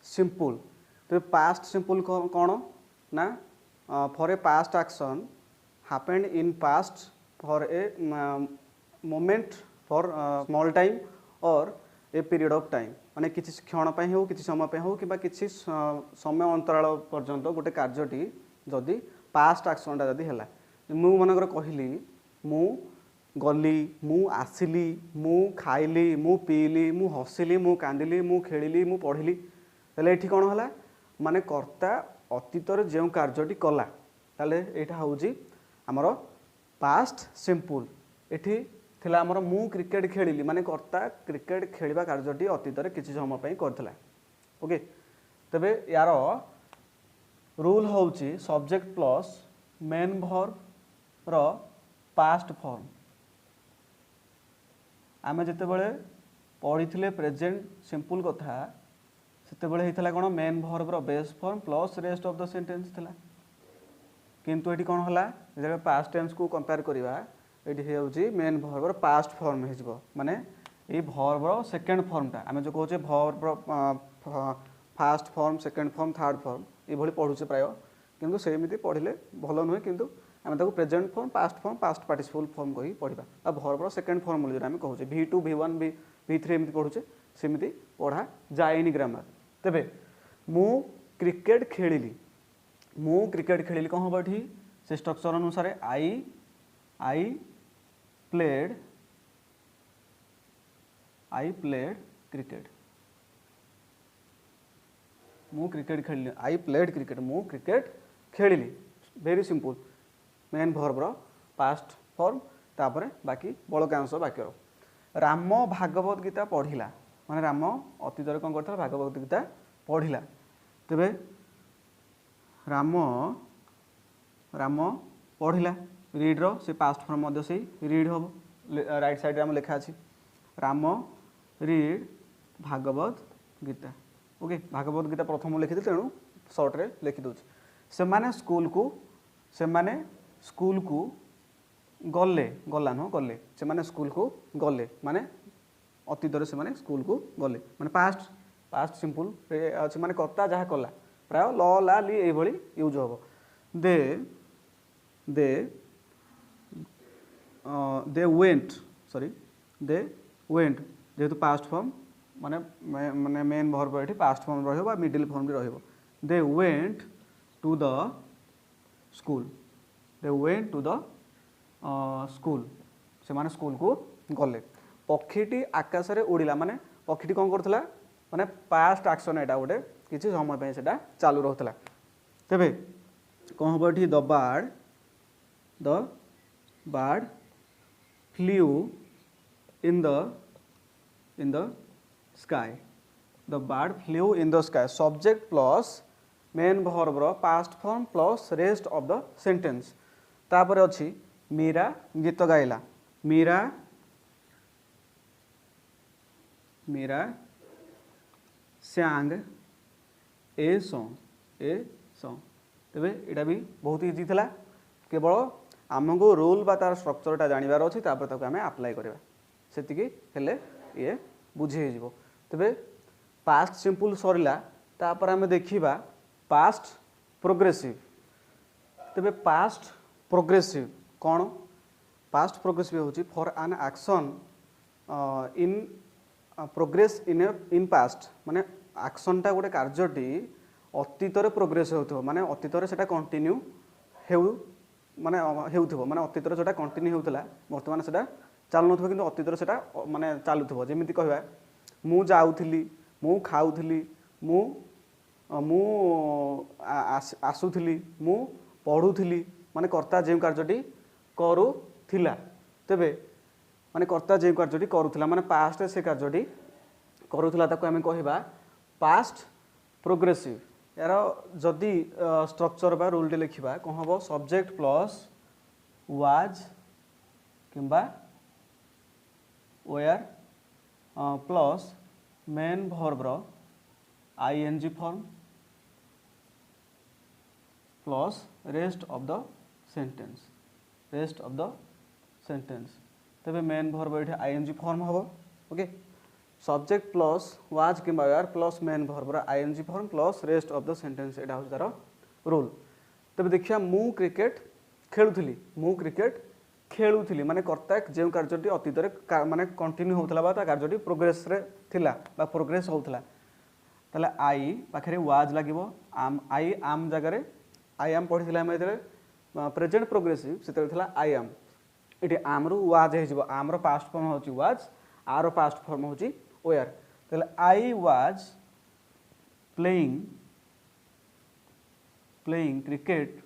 सिंपल तो पास्ट सिंपल कौन ना for a past action happened in past for a moment for small time और ए पीरियड ऑफ टाइम माने किछि क्षण पे हो किछि समय पे हो किबा किछि समय अंतराल पर्यंत गोटे कार्यटी जदि पास्ट एक्शन टा जदि हैला मु मनकर कहली मु गली मु आसिली मु खाइली मु पीली मु हसिली मु कांदिली मु खेलिली मु पढ़िली ताले एठी कोन हला माने कर्ता अतीतर जो कार्यटी कला ताले एटा होउची हमर पास्ट सिंपल एठी थिला हमर मु क्रिकेट खेलिली माने कर्ता क्रिकेट खेलिबा कार्यटी अतीतर किछि समय पई करथला ओके तबे यार रूल होउची सब्जेक्ट प्लस मेन वर्ब रो पास्ट फॉर्म आमे जते बेले पढ़ी प्रेजेंट सिंपल कथा सेते बेले हेतला कोन मेन वर्ब रो base form plus rest of the sentence थिला किंतु एठी कोन हला जे पास्ट टेंस को कंपेयर करिवा एठी हे होची मेन वर्ब रो पास्ट फॉर्म हे जबो माने ए वर्ब रो सेकंड फॉर्म ता आमे जो कहूचे वर्ब रो first form second form third form ए भली पढुचे प्राय किंतु सेमिति पढिले भलो नहे किंतु आमे ताको present form past participle form कहि पढिबा आ वर्ब रो सेकंड फॉर्म जे आमे कहूचे v2 v1 v3 एमिति पढुचे सेमिति पढा जायनी ग्रामर तबे मु क्रिकेट खेलिली कोन हबो एठी से स्ट्रक्चर अनुसार आई प्लेड क्रिकेट मु क्रिकेट खेलिली आई प्लेड क्रिकेट मु क्रिकेट खेलिली वेरी सिंपल मेन वर्ब रो पास्ट फॉर्म तापरे बाकी बळका अंश बाकी रो राम भागवत गीता पढ़िला माने राम अतीतर कोन करथला भागवत गीता पढ़िला तबे राम पढ़िला रीड रो से पास्ट फॉर्म मध्य से रीड हो राइट साइड रे हम लिखा अछि राम रीड भागवत गीता ओके भागवत गीता प्रथम लिखि दे तेनु शॉर्ट रे लिखि दोछ से माने स्कूल को गले गला न गले से माने स्कूल को गले माने अतीतर से माने स्कूल को गले माने पास्ट सिंपल रे अछि माने कर्ता जहा कला प्राय ल ला ली ए भली यूज होबो दे वेंट जेतु पास्ट फॉर्म माने मेन वर्ब एठी पास्ट फॉर्म रहइबो बा मिडिल फॉर्म रे रहइबो they went to the school से माने स्कूल को गले पक्षीटी आकाश रे उड़िला माने पक्षीटी कौन करथला माने पास्ट एक्शन एटा गोटे किछि समय पे सेटा चालू रहथला तेबे कौन हबो एठी the bird flew in the sky the bird flew in the sky subject plus main verb रो past form plus rest of the sentence तापर अछि मीरा गीत गाइला मीरा सांग ए सॉन्ग तेबे एटा भी बहुत इजी थिला केवल आमको रूल बा तार स्ट्रक्चरटा जानिबार अछि तापर ताको आमे अप्लाई करबा सेतिकी हेले ये बुझे जिवो तेबे पास्ट सिंपल सरिला तापर आमे देखिबा पास्ट प्रोग्रेसिव तेबे पास्ट प्रोग्रेसिव कौन पास्ट प्रोग्रेसिव होची for an action in progress in past माने एक्शनटा गोटे कार्यटी अतीतर प्रोग्रेस होथो माने अतीतर सेटा कंटिन्यू हेउ माने हेउथबो माने अतीतर जोटा कंटिन्यू हेउतला वर्तमान सेटा चालु नथबो किंतु अतीतर सेटा माने चालुथबो जेमिति कहबा मु जाउथली मु खाउथली मु मु आसुथली मु पढुथली माने कर्ता जे कार्यटी करूथिला तेबे माने कर्ता जे कार्यटी करूथिला माने पास्ट से कार्यटी करूथिला ताको हमें कहबा पास्ट प्रोग्रेसिव यार जदि स्ट्रक्चर बा रूल लिखा कौन हम सब्जेक्ट प्लस वाज किंबा वेयर प्लस मेन वर्ब रो ING form plus rest of the sentence तबे मेन वर्ब ये आईएनजी फॉर्म हम ओके सब्जेक्ट प्लस वाज किंबा were plus main verb ING form plus rest of the sentence एटा हो तार rule तबे देखिया मु क्रिकेट खेलुथली माने कर्ता जे कार्यटी अतीत माने कंटिन्यू होतला बा ता कार्यटी प्रोग्रेस रे थिला बा प्रोग्रेस होतला तले आई पाखरे वाज लागिवो आम आई आम जगह रे आई एम पढिथिला हम एतले प्रेजेंट प्रोग्रेसिव सेते थिला आई एम इटी आम रु वाज हे जिवो आम रो पास्ट फॉर्म होची वाज आर पास्ट फॉर्म होची वेयर तले I was playing cricket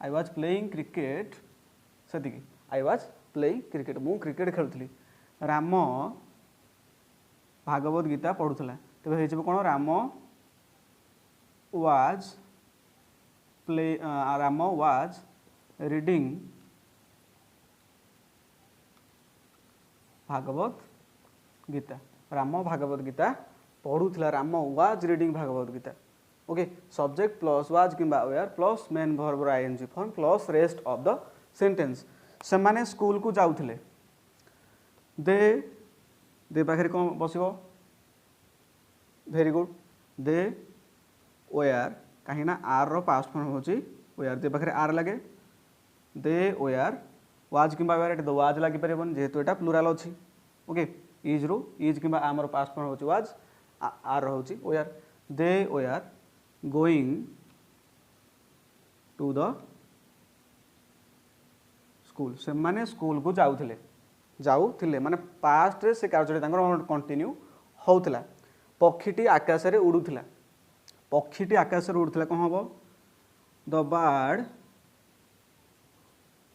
I was playing cricket सदिकी आई वाज प्लेइंग क्रिकेट मु क्रिकेट खेलुथली राम भागवत गीता पढुथला तबे हे जिवो कोन राम वाज रीडिंग भागवत गीता राम भागवत गीता पढुथला Ram was reading Bhagavad Gita okay subject plus was किंबा were plus main verb ING form plus rest of the sentence से माने स्कूल को जाउथले दे पाखरे कोन बसिबो वेरी गुड दे वेयर कहीं आर रो पास्ट फॉर्म होची वेयर दे पाखरे आर लागे दे वेयर वाज किंबा वेयर एटा वाज लागी परबन जेहेतु एटा प्लुराल अछि ओके इज रो इज किंबा आम रो पास्ट फॉर्म होची वाज आर होची were they were going to the school से माने स्कूल को जाउथिले माने पास्ट रे से कार्य तांकर कंटिन्यू होउथला पक्षीटी आकाश रे उडुथला कोन हबो the bird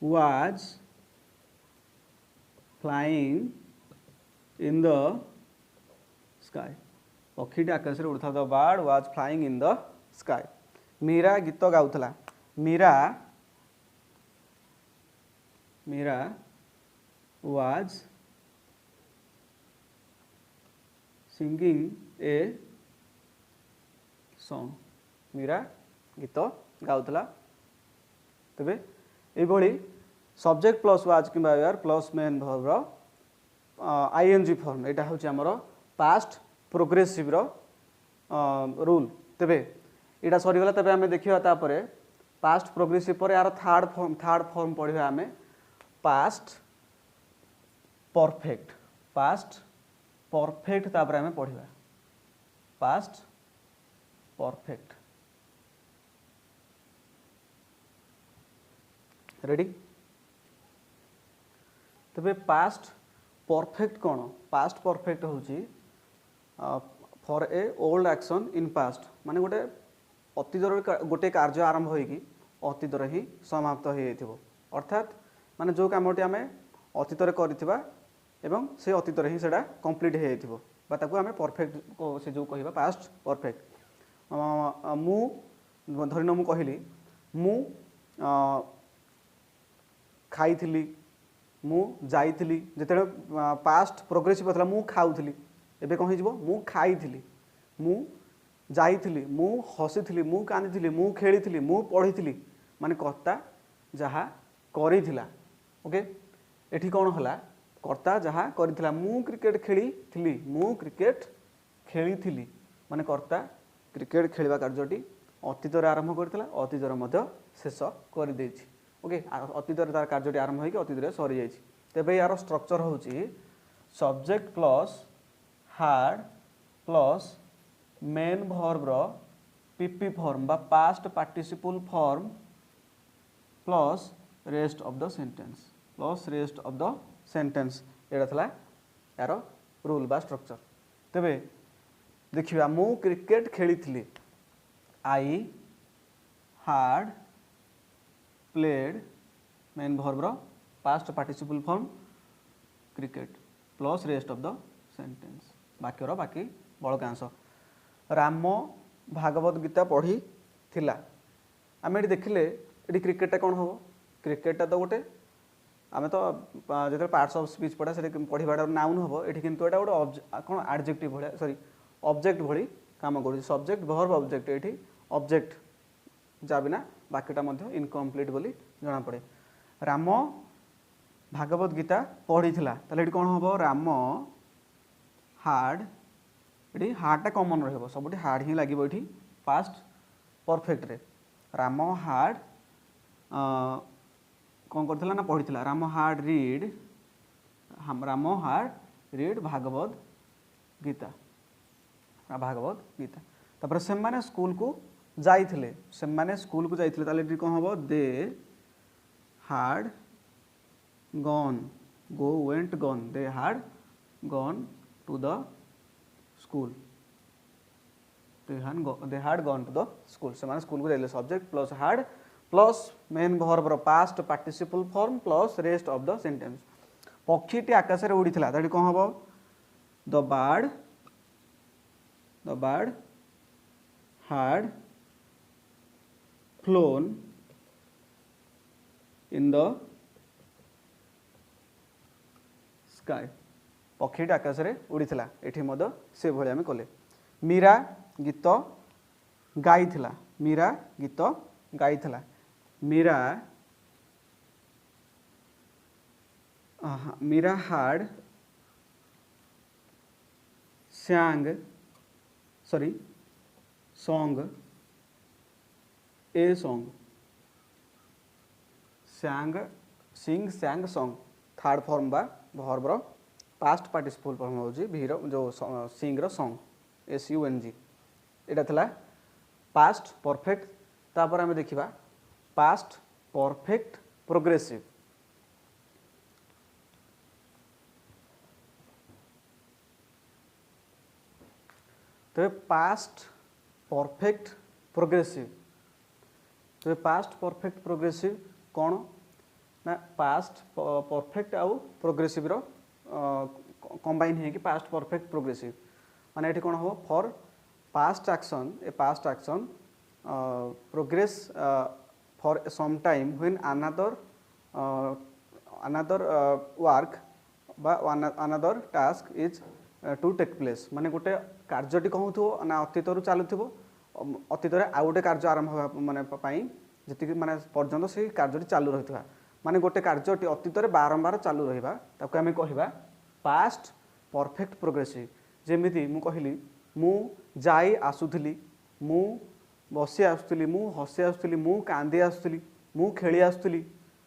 was flying in the sky पक्षीटी आकाश रे उड़ता the bird was flying in the sky Meera गीत गाउथला Meera was singing a song Meera गीत गाउथला तबे एभली सब्जेक्ट प्लस वाज किंबा were plus main verb ING form एटा होची हमरो पास्ट प्रोग्रेसिव रो रूल तबे एटा सरी गला तबे हमें देखिबा तापरे पास्ट प्रोग्रेसिव पर यार थर्ड फॉर्म पढिबा हमें पास्ट परफेक्ट तापर हमें पढिबा पास्ट परफेक्ट रेडी तेबे पास्ट परफेक्ट कौन पास्ट परफेक्ट होची for a old action in past माने गोटे अतीतर गोटे कार्य आरंभ होगी अतीतर ही समाप्त हो जाइथिबो अर्थात माने जो कामटी आमे अतीतर करथिबा एवं से अतीतर ही सेटा कंप्लीट हो जाइथिबो बा ताको आमे परफेक्ट को से जो कहिबा पास्ट परफेक्ट मु धरिन मु कहली मु खाइथिली मु जाइथिली जेते पास्ट प्रोग्रेसिव थला मु खाउथिली एबे कौन हो मु खाइथिली मु जाइथिली मु हसीथिली मु कांदिथिली मु खेलिथिली मु पढ़ीथिली माने कर्ता जहा करिथिला ओके एठी कौन हला कर्ता जहा करिथिला मु क्रिकेट खेलिथिली मु क्रिकेट खेलिथिली माने कर्ता क्रिकेट खेलिबा कार्यटी अतीतर आरंभ करथिला अतीतर मध्य शेष कर देछि ओके अतीतर तार कार्यटी आरंभ होई कि अतीतर सरी जाइछि तेबे यार स्ट्रक्चर होछि subject plus had plus main verb रो पीपी फॉर्म बा past participle form plus rest of the sentence plus rest of the sentence एटा थला यार रूल बा स्ट्रक्चर तेबे देखिबा मु क्रिकेट खेलिथिली I had played main verb रो past participle form cricket plus rest of the sentence वाक्यर बाकी बड़कांश राम भागवत गीता पढ़ी थिला आम ये देखिले ये क्रिकेटा कौन हम क्रिकेटा तो गोटे आम तो जो पार्ट्स ऑफ स्पीच पढ़ा से पढ़ा नाउन हम ये कि गोटे कौन एडजेक्टिव भाया सॉरी ऑब्जेक्ट भली काम कर सब्जेक्ट वर्ब ऑब्जेक्ट ये ऑब्जेक्ट जा बिना बाकीटा इनकम्प्लीट बोली जना पड़े राम भागवत गीता पढ़ी थिला ताले ये कौन हम राम हार्ड ये हार्डटा कमन रही सब हार्ड ही लगे ये पास्ट परफेक्ट रे राम हार्ड कौन करथिला ना पढ़ी राम हार्ड रीड भागवत गीता तापर से माने स्कूल को जाइथिले से माने स्कूल को जाइथिले ताले कौन हम they had gone go went gone they had gone to the school they had gone to the school से माने स्कूल को जाइले subject plus had plus main verb रो past participle form plus rest of the sentence पक्षीटी आकाश रे उड़ीथिला ताडी कौन हबो the bird had flown in the sky पक्षीटी आकाश रे उड़ीथिला एठी मद से भली आमे कले मीरा गीत गाइथिला Meera had song a song sang song third form बा वर्ब रो पास्ट पार्टिसिपल फॉर्म होजी भी रो जो सिंग रो सॉन्ग SUNG एटा थला पास्ट परफेक्ट तापर हमें देखिबा पास्ट परफेक्ट प्रोग्रेसिव तो पास्ट परफेक्ट प्रोग्रेसिव कौन ना पास्ट परफेक्ट आउ प्रोग्रेसिव रो कंबाइन है कि पास्ट परफेक्ट प्रोग्रेसिव माने एठी कौन हो for past action progress for some time when another work बा another task is to take place माने गोटे कार्यटी कहूथो ना अतीतर चलुथिबो अतीतर आउ गोटे कार्य आरंभ माने पाई जति माने पर्यंत से कार्यटी चालू रहिथवा माने गोटे कार्यटी अतीतर बारंबार चालू रहिबा ताको आमे कहिबा पास्ट परफेक्ट प्रोग्रेसिव जेमिति मु कहली मु जाई आसुथली मु बसी आसुथली मु हसी आसुथली मु कांदी आसुथली मु खेली आसुथली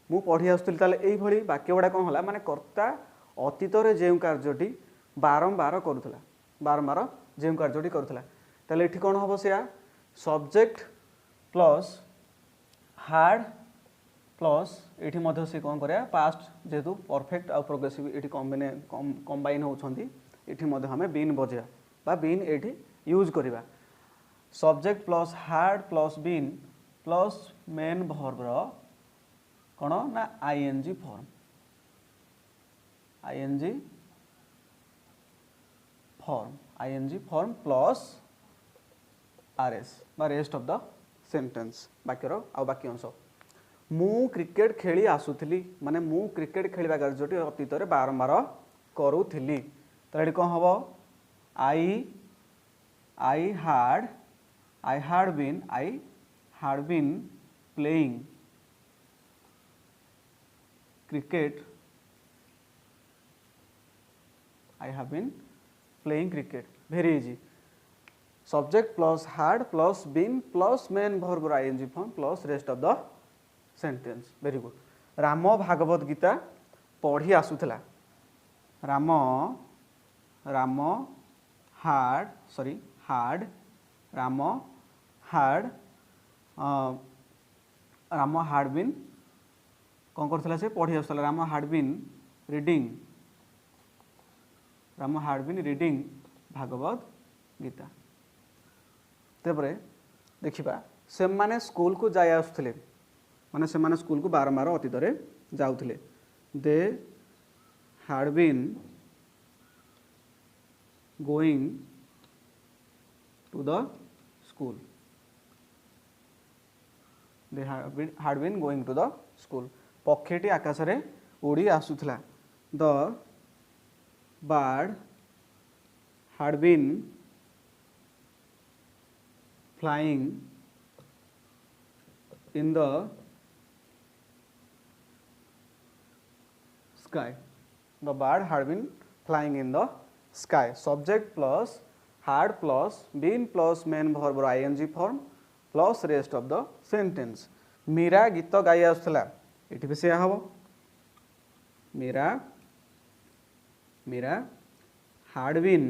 मु पढ़ी आसुथली ताले एई भली वाक्य गुडा कोन होला माने कर्ता अतीतर जे कार्यटी बारंबार करूथला बारंबार जे कार्यटी करूथला ताले एठी कोन हबो सेया सब्जेक्ट प्लस हार्ड प्लस ये सी कौन करा पास्ट जेहेतु परफेक्ट आउ प्रोग्रेसिव ये कंबाइन होती ये आम बीन बजेगा बा बीन ये यूज करवा subject plus had plus been plus main भर्बर कौन ना ING form ING form plus RS बा रेस्ट ऑफ द सेंटेंस बाक्यर आ बाकी अंश मु क्रिकेट खेली आसुथली माने मु क्रिकेट खेलवा कार्यटी अतीत में बारंबार करूथली तो ये कौन हम आई had been playing cricket I have been playing cricket very easy subject plus had plus been plus main verb ing form plus rest of the sentence very good Ram Bhagavad Gita पढ़ी आसुथला राम had been कौन करथिला से पढ़ी आसुथला Ram had been reading Bhagavad Gita तेपरे देखिबा से माने school को जाय आसुथले माने से माने स्कूल को बारंबार अतीत रे जाउथले दे had been going to the school they had been going to the school पक्षीटी आकाश रे उड़ी आसुथला the bird had been flying in the sky the bird had been flying in the sky subject plus had plus been plus main verb ing form plus rest of the sentence Meera गीत गाई आसुथला ये भी से हम Meera had been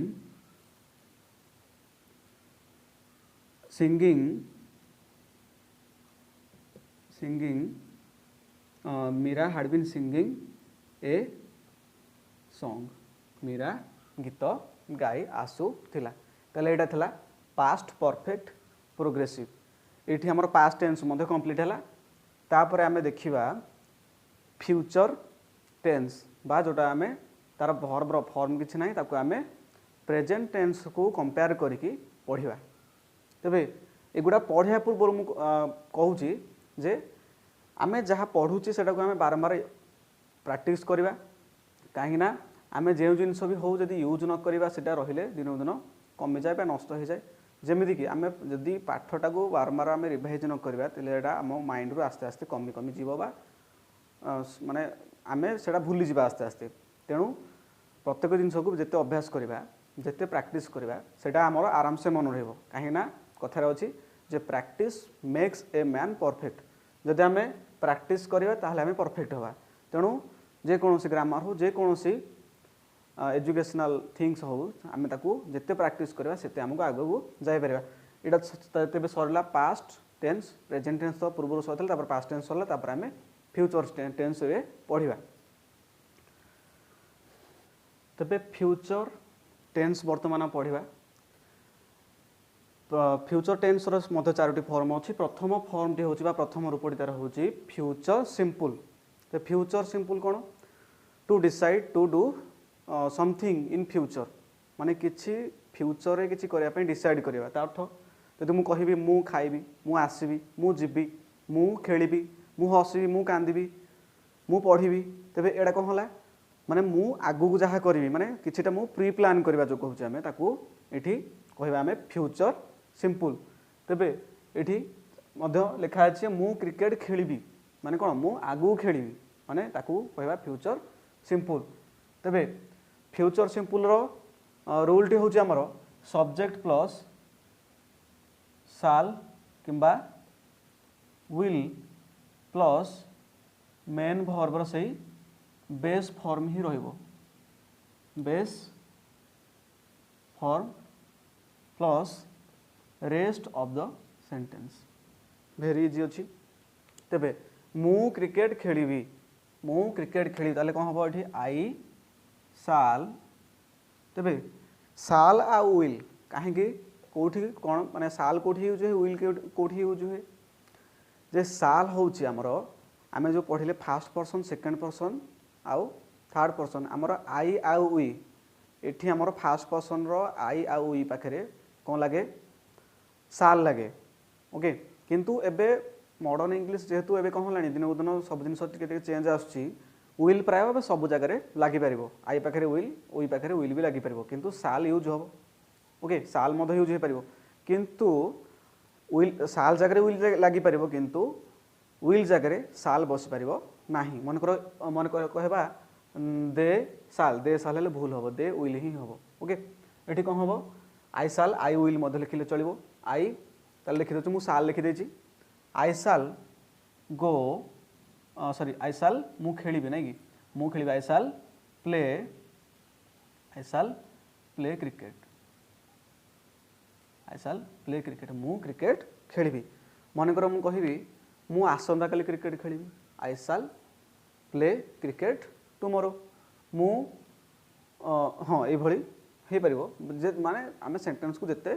singing Meera had been singing a song Meera गीत गाई आसुथिला ताले एटा थिला पास्ट परफेक्ट प्रोग्रेसिव एठी हमर पास्ट टेंस मध्ये कंप्लीट हैला तापर आमे देखिबा फ्यूचर टेंस बा जोटा आमे तार वर्ब रो फॉर्म किछि नाही ताको आमे प्रेजेंट टेंस को कंपेयर करिकि पढिबा तबे एगुडा पढिया पूर्व मु कहूची जे आमे जहा पढुची सेटा को आमे बारंबार प्रैक्टिस करवा कहीं आमे जो जिनस भी हो जदि यूज न करवा सेटा रहिले दिन दिन कमी जाए नष्ट हो जाए जमीदी कि आमे जदि पाठटा को बारंबार आमे रिवाइज न करवा तेले एटा आम माइंड रो आस्ते आस्ते कमी कमी जीव बा माने आमे सेटा भूली जीवा आस्ते आस्ते तेणु प्रत्येक जिनस को जिते अभ्यास करवा जिते प्रैक्टिस करवा सेटा आमर आराम से मन रहइबो कहीं कथार अछि जे practice makes a man perfect जदि आमे प्रैक्टिस करवा ताहले आमे परफेक्ट होबा तेणु जेकोसी ग्रामर हो जेकोसी एजुकेशनल थिंग्स हो आम जिते प्रैक्टिस करवा सेते आमको आगू जापर यहाँ तेज सरला पास्ट टेंस प्रेजेंट टेंस तो पूर्व सरता पास्ट टेंस सरला आम फ्यूचर टेंस रे पढ़ा तेरे फ्यूचर टेंस बर्तमान पढ़ा फ्यूचर टेंस मध्य चारोटी फॉर्म अच्छी प्रथम फॉर्म टी हूँ प्रथम रूपटी तार हूँ फ्यूचर सिंपल तो फ्यूचर सिंपल कौन to decide to do something in future माने किसी फ्यूचर रे किसी करने डिसाइड करवा अर्थ जब मुझे कहबी मु खाइबी मु आसबी मु जीवी मु खेलिबी मु हसबी मु कांदिबी मु पढ़ी तेबे एडा कौन होला माने मु आगु को जहाँ करी माने किछिटा मु प्री प्लान करवा जो कहूँ आम ताकू एठी कहबा आम फ्यूचर सिंपल तेबे एठी मध्य लिखा अछि मु क्रिकेट खेलिबी माने कौन मु आगु खेलिबी माने ताकू कहबा फ्यूचर सिंपल तेबे फ्यूचर सिंपल रो रूल टी होची हमर सब्जेक्ट प्लस साल किंबा विल प्लस मेन वर्ब से बेस फॉर्म ही रहिबो base form plus rest of the sentence very easy अच्छी तेबे मु क्रिकेट खेलिबी मु क्रिकेट खेलिबी ताले कौन हम ये आई साल तेरे साल आ विल कहीं कौटी कौन माने साल कौटी यूज हुए विल कौटी यूज हुए जे साल होची हमर आमे जो पढ़िले फास्ट पर्सन सेकंड पर्सन आउ थर्ड पर्सन हमर आई आउ वी एठी हमर फास्ट पर्सन रो आई आउ वी पाखरे कौन लगे साल लगे ओके किंतु एबे मॉडर्न इंग्लिश जेहेतु एबे कौन हलानी दिन दिन सब दिन टिके चेंज आसुची विल प्राय सब जगह लगी पार आई पाखे विल वी पाखे विल भी लगी पार किंतु साल यूज हम ओके साल मध्य यूज हो पार किंतु विल साल जगह विल लगी पार किंतु विल जगह साल बस पार ना मन कहवा दे साल हेल्ले भूल हम दे विल ही हम ओके ये कौन हम आई साल आई विल लिखिले चलो आई ताल लिखिदे मुझे साल लिखिदे आई साल गो सॉरी आई साल मु खेलिबी ना कि मु खेलिबी आई साल प्ले क्रिकेट आई साल प्ले क्रिकेट मु क्रिकेट खेलिबी मनकर मु कहबी मु आसंता काली क्रिकेट खेलिबी आई साल प्ले क्रिकेट टुमोरो मु हाँ ये हो पार माने आम सेंटेंस को जिते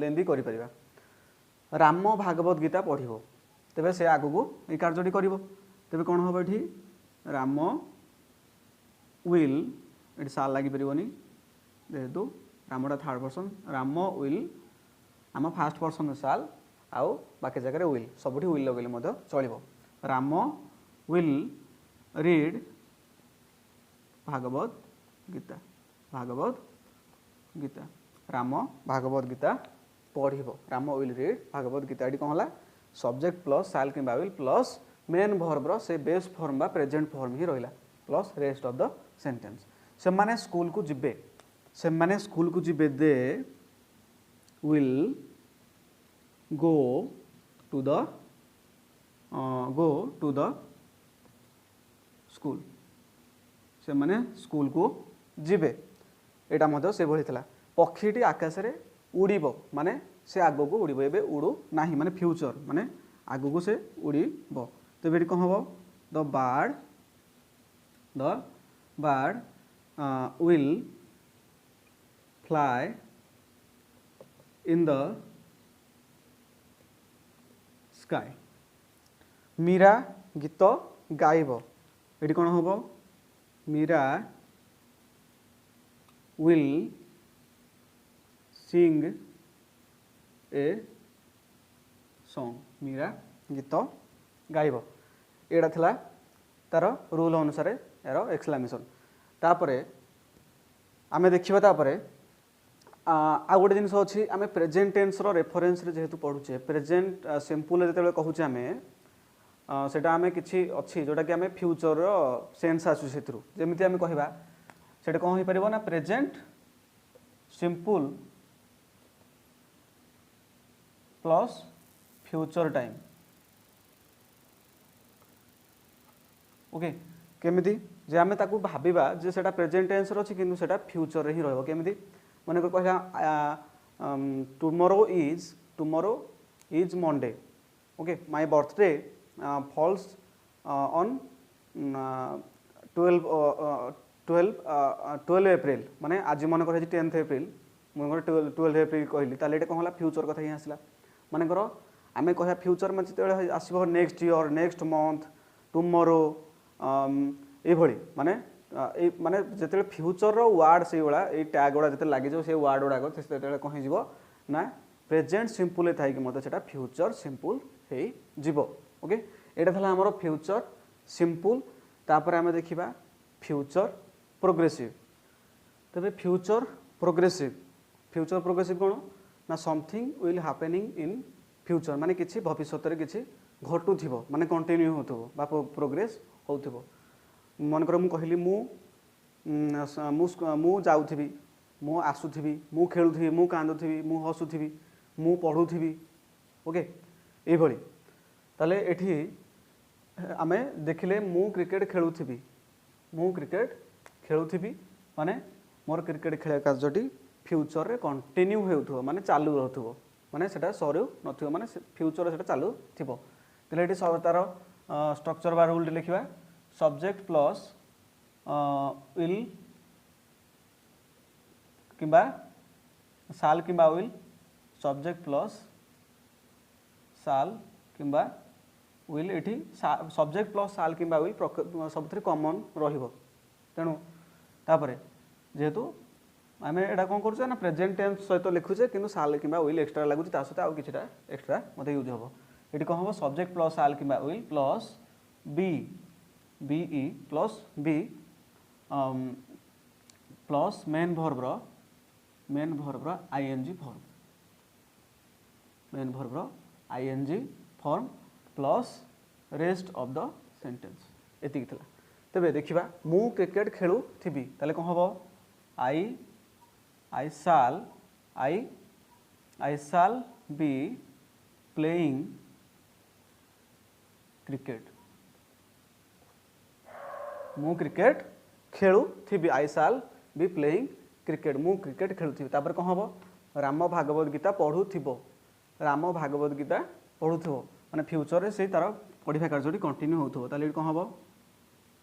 लेंदी करि परिबा राम भागवत गीता पढ़िबो तेबे से आगु को ये कार्यटी करिवो तेबे कौन हम ये राम विल ये साल लगी पारनी जेहेतु रामटा third person Ram will am first person shall आउ बाकी जगह विल सबुठी विल लगेले चलो राम विल रीड भागवत गीता राम भागवत गीता पढ़िबो राम विल रीड भागवत गीता ये कौन है सब्जेक्ट प्लस साल कि विल प्लस मेन भर्बर से बेस फॉर्म बा प्रेजेंट फॉर्म ही रहिला plus rest of the sentence से माने स्कूल को जिबे they will go to the school से माने स्कूल को जिबे एटा मध्य से भली थिला पक्षीटी आकाश रे उड़ीबो माने से आगो को उड़ीबो एबे उड़ू नाही माने फ्यूचर माने आगो को से उड़ीबो तो ये कौन हम the bird will fly in the sky Meera गीत गाइब ये कौन हम Meera will sing a song Meera गीत गाइब एटा थिला तार रूल अनुसार यार एक्सक्लेमेशन तापरे आमे देखिबा तापरे आ गोटे जिनस अच्छी आम प्रेजेंट टेन्स रेफरेन्स जेहेतु पढ़ुचे प्रेजेंट सिंपल जो कहूचे आम सेटा आम कि अच्छी जोटा कि आम फ्यूचर सेन्स आसू जमी आम कहवा से कौन हो पार ना present simple plus future time okay केमिति जे आमे ताकू भाबिबा जे सेटा प्रेजेंट टेंस अछि किंतु सेटा फ्यूचर रे ही रहबो केमिति माने को कहला tomorrow is Monday okay my birthday falls on 12 April माने आज मन कर 10 एप्रिल मन 12 एप्रिल कहली ताले एटा कहला फ्यूचर कथा ही आसला माने करो आमे कहया फ्यूचर में जते आसीबो next year next month tomorrow ये माने माने जिते फ्यूचर वार्ड से भाया ये टैग गुड़ा जिते लगे से वार्ड गुड़ाक से कहीं जीव ना प्रेजेंट सिंपल थी मत से फ्यूचर सिंपल हो ओके यहाँ था आम फ्यूचर सिंपल तापर आम देखा फ्यूचर प्रोग्रेसिव तेरे फ्यूचर प्रोग्रेसिव कौन ना something will happening in future माने किसी भविष्य किसी घटुव माने कंटिन्यू हो प्रोग्रेस हो मनकर मु कहली मु जाऊथी मु आसुथी मु खेलुथी मु कांदुथी मु हसुथी मु पढ़ुथी ओके ये ताले एठी आमे देखिले मु क्रिकेट खेलुथी माने मोर क्रिकेट खेल कार्यटी फ्यूचर रे कंटिन्यू होउथो माने चालू रहथो माने सेटा सरू नथिबो माने फ्यूचर सेटा चालू थिबो तले एठी तार स्ट्रक्चर बा रूल लिखा सब्जेक्ट प्लस विल किंबा साल किंबा विल सब्जेक्ट प्लस साल किंबा विल ये सब्जेक्ट प्लस साल किंबा विल सब कॉमन रहिबो तेणु तापरे जेहेतु आम एटा कौन करुचे ना प्रेजेंट टेंस सहित लिखुचे कि साल किंबा विल एक्सट्रा लगुच सहित आउ कि एक्सट्रा मत यूज हम ये कौन हम सब्जेक्ट प्लस साल किंबा will plus be B E plus be plus main भर्बर आईएनजी फॉर्म मेन भर्बर ING form plus rest of the sentence एतिक थिला तेबे देखिबा मु क्रिकेट खेलु थिबी ताले कोन हबो आई शाल बी प्लेइंग क्रिकेट मु क्रिकेट खेलु थिबी आई शाल बी प्लेइंग क्रिकेट मु क्रिकेट खेलु थिबी तापर कोन हबो राम भागवत गीता पढ़ु थिबो राम भागवत गीता पढ़ु थिबो माने फ्यूचर रे से तार पढ़िबा कार्यटी कंटिन्यू होथबो ताले कोन हबो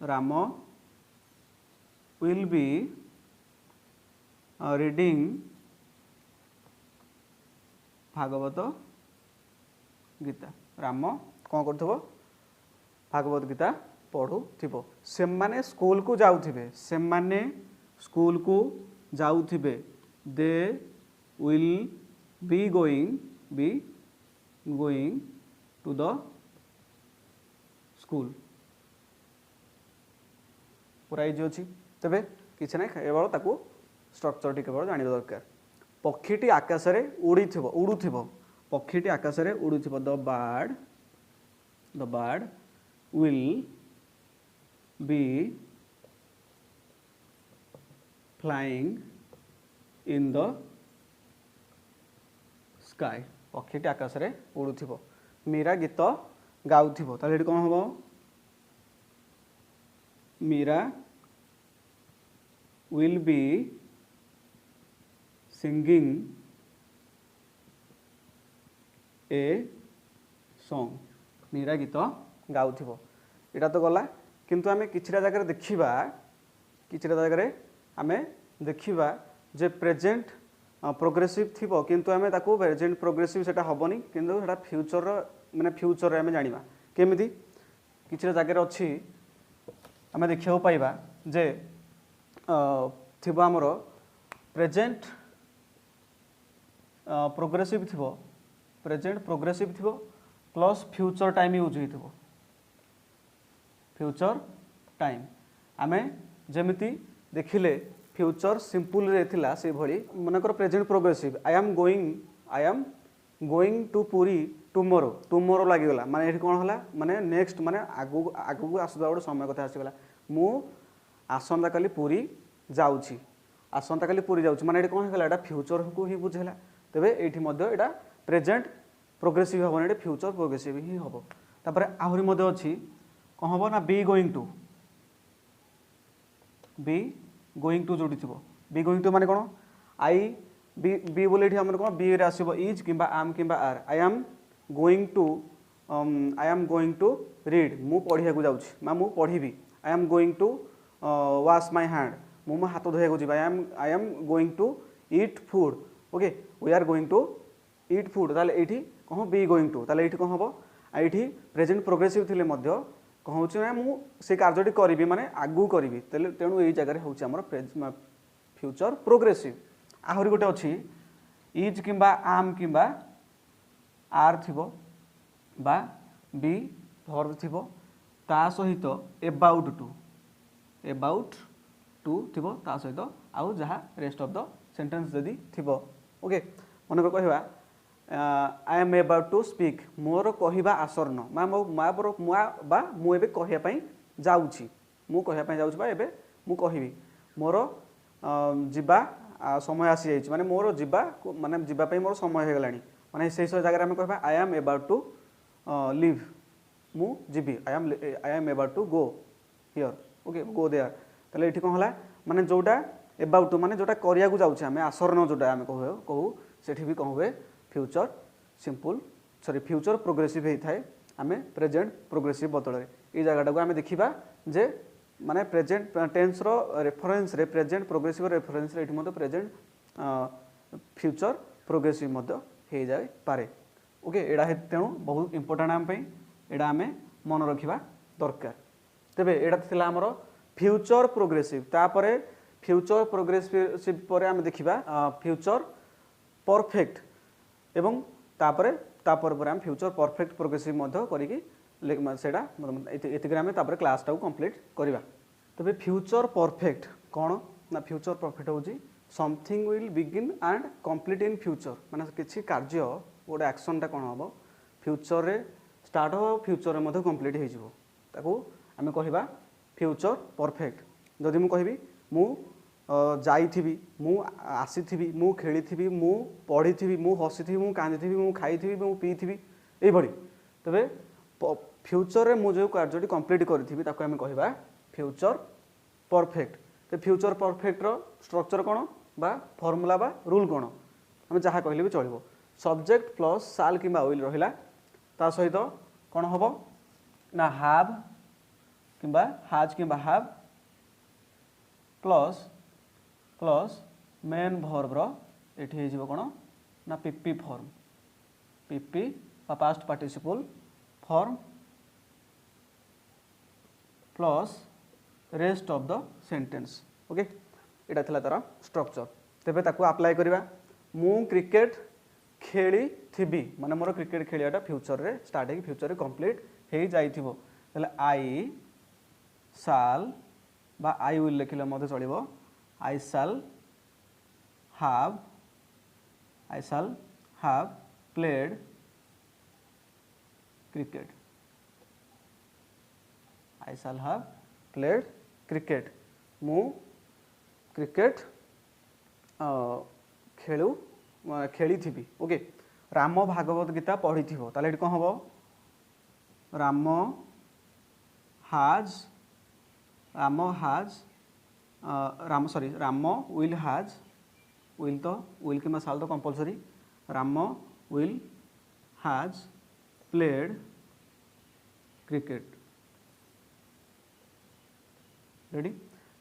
Ram will be reading Bhagavad Gita Ram कौन करथबो भागवत गीता पढ़ु थिबो सेमाने स्कूल को जाउथिबे सेमाने स्कूल को जाउथिबे they will be going to the school पूरा इजी अच्छी तेरे किसी ना केवल ताकू स्ट्रक्चर टी केवल जाना दरकार पक्षीटी आकाश रे उड़ुथिबो पक्षीटी आकाश रे उड़ुथिबो the bird will be flying in the sky पक्षीटी आकाश रे उड़ुथिबो मीरा गीत गाउथिबो ताले एठी कोन हबो Meera will be singing a song Meera गीत गाउथिबो एटा तो गला किंतु आमे किछिटा जगह देखिबा किछिटा जगह आमे देखिबा जे प्रेजेंट प्रोग्रेसिव थिबो किंतु आमे ताको प्रेजेंट प्रोग्रेसिव सेटा हबनी किंतु सेटा फ्यूचर माने फ्यूचर रे आमे जानिबा केमिति किछिटा जगह अछि आमे देखियो पाइबा जे थिबो हमर प्रेजेंट प्रोग्रेसिव थिबो प्रेजेंट प्रोग्रेसिव थिबो प्लस फ्यूचर टाइम यूज होइथिबो फ्यूचर टाइम आमे जेमिति देखिले फ्यूचर सिंपल रे थिला से भली मनकर present progressive I am going to Puri tomorrow लागि गला माने एठी कोन हला माने नेक्स्ट माने आगु आसुदा गोटे समय कथा आसी गला मु आसंता काली पुरी जाउची आसंता काली पुरी जाउची माने एठी कोन हला एटा फ्यूचर को ही बुझेला तबे एठी मध्य एटा प्रेजेंट प्रोग्रेसिव हबो एटा फ्यूचर प्रोग्रेसिव ही हबो तापर आहुरी मध्य अछि कोन हबो ना बी गोइंग टू जोड़ी थी बी गोइंग टू माने कौन आई बी बोले हमर कौन बी रे आसीबो इज किंबा आम किंबा are I am going to read मु पढ़िया को जाउछी मा मु पढ़िबी I am going to wash my hand मु हाथ धोया को जीबा I am going to eat food okay we are going to eat food ताले एठी कहो बी गोइंग टू ताले एठी कहो हबो एठी प्रेजेंट प्रोग्रेसिव थिले मध्य कहूँ ना मुझे कार्यटी करी माने आगू करी तेणु यही जगह हूँ आम फ्यूचर प्रोग्रेसिव आहरी गोटे अच्छी इज किंबा आम किंबा आर थिबो बा बी भर्ब थिबो ता सहित एबाउट टू थिबो ता सहित आउ जहाँ रेस्ट ऑफ द सेंटेंस जदि थिबो ओके मन को कहवा I am about to speak मोर कहवा आसन्न बा मु एबे कहयापई जाउछि मु कहयापई जाउछि बा एबे मु कहबी मोर जिबा समय आसी जाइछि माने मोर जिबा माने जिबा पई मोर समय हे गलानी माने सेही जगह हम कहबा I am about to live मु जिबी I am about to go here okay go there तले एठी कोन हला माने जोटा एबाउट माने जोटा करिया को जाउछि हमें आसन्न जोटा हमें कहू सेठी भी कहबे future simple sorry future progressive होता है आमे प्रेजेंट प्रोग्रेसिव बदल ये जगह को आम देखा जे माने प्रेजेंट टेन्स रो रेफरेंस रे प्रेजेंट प्रोग्रेसिव रेफरेंस रे एठी प्रेजेंट फ्यूचर प्रोग्रेसिव हो जाए पारे ओके एडा तेणु बहुत इंपोर्टेंट आम एडा आम मन रखा दरकार तेबे एडा थिला हमर फ्यूचर प्रोग्रेसिव तापरे फ्यूचर प्रोग्रेसिव पर आम देखा फ्यूचर परफेक्ट एवं तापरे पर आम फ्यूचर परफेक्ट प्रोग्रेसिव मध्य करिकी सेटा एतिक आम तापरे क्लास टाउ कंप्लीट करवा तबे फ्यूचर परफेक्ट कौन ना फ्यूचर परफेक्ट होची something will begin and complete in future माने किसी कार्य गोटे एक्शनटा कौन हम फ्यूचर रे स्टार्ट हो फ्यूचर रे मध्य कंप्लीट हो जिवो ताको आमे कहिबा फ्यूचर परफेक्ट जदि मु कहबी मु जाइथिबी मु आसीथिबी मु खेलिथिबी मु पढ़िथिबी मु हसीथिबी मु कांदिथिबी मु खाइथिबी मु पीथिबी एई भली तबे फ्यूचर रे मु जो कार्यटी कंप्लीट करिथिबी ताको आमे कहिबा फ्यूचर परफेक्ट तो फ्यूचर परफेक्ट रो स्ट्रक्चर कौन बा फॉर्मूला बा रूल कौन आम जहाँ कहले भी चलो सब्जेक्ट प्लस साल कि विल रहा ता सहित कौन हम ना हाव कि हाज कि have plus plus main verb रे कौन ना PP form PP past participle form plus rest of the sentence okay एटा थिला तार स्ट्रक्चर तेबे ताकू अप्लाई करबा मु क्रिकेट खेली थिबी माने मोर क्रिकेट खेलियाटा फ्यूचर रे स्टार्ट हे फ्यूचर रे कंप्लीट हे जाइथिबो तले आई साल बा आई विल लिखिले मते चलिबो आई साल हैव प्लेड क्रिकेट आई साल हैव प्लेड क्रिकेट मु क्रिकेट खेली थी ओके राम भागवत गीता पढ़ी थी ताले कौन हम राम हाज राम विल हाज विल तो विल कि साल तो कंपलसरी राम विल हाज प्लेड क्रिकेट रेडी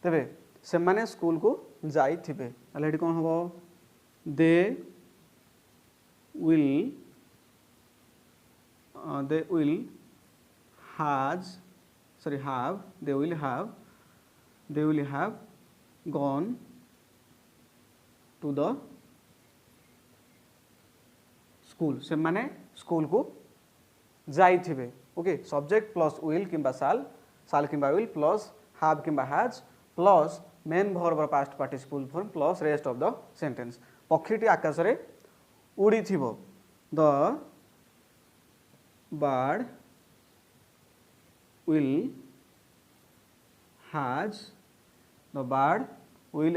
तेबे से माने स्कूल को जाई थिबे ताले कौन हम they will have gone to the school से माने स्कूल को जाई थिबे ओके सब्जेक्ट प्लस विल किंबा साल किंबा विल प्लस have किंबा has plus main verb past participle form plus rest of the sentence पक्षीटी आकाश रे उड़ी थिबो the bird will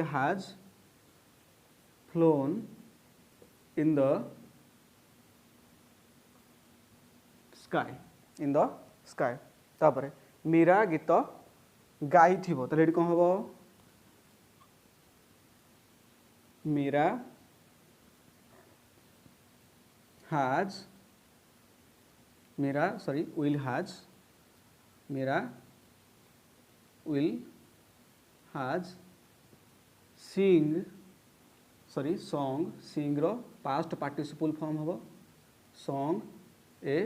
has flown in the sky तापर मीरा गीत गाई थिबो तो कौन हम मीरा will has sing रो पास्ट पार्टिसिपल फॉर्म हम song ए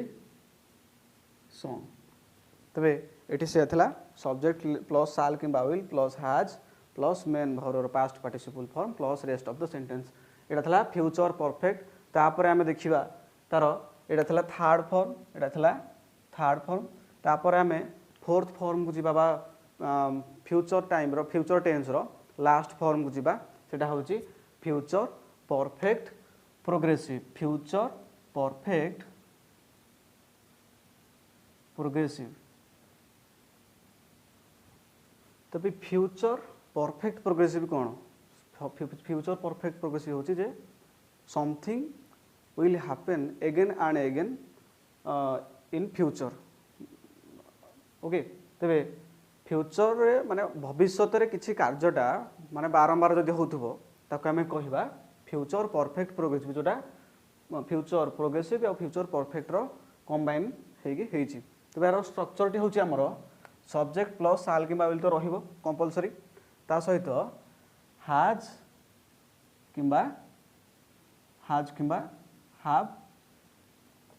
song तबे एटी से थला सब्जेक्ट प्लस साल किंबा will plus has plus main verb past participle form plus rest of the sentence एटा थला फ्यूचर परफेक्ट तापर आमे देखिबा तार एटा थला थर्ड फॉर्म तापर आमे फोर्थ फॉर्म को जिबा बा फ्यूचर टाइम रो फ्यूचर टेंस रो लास्ट फॉर्म को जिबा सेटा होची फ्यूचर परफेक्ट प्रोग्रेसिव तभी फ्यूचर परफेक्ट प्रोग्रेसिव कौन फ्यूचर परफेक्ट प्रोग्रेसिव होची जे something will happen again and again in future okay तबे फ्यूचर रे माने भविष्यत रे किछि कार्यटा माने बारंबार जदि होथबो ताको हमें कहिबा फ्यूचर परफेक्ट प्रोग्रेसिव जोटा फ्यूचर प्रोग्रेसिव और फ्यूचर परफेक्ट रो कंबाइन ହେଇଛି। तेज यार स्ट्रक्चर हूँ आमर सब्जेक्ट प्लस साल कि विल तो रहिबो कंपलसरी ता सहित हाज किंबा हाव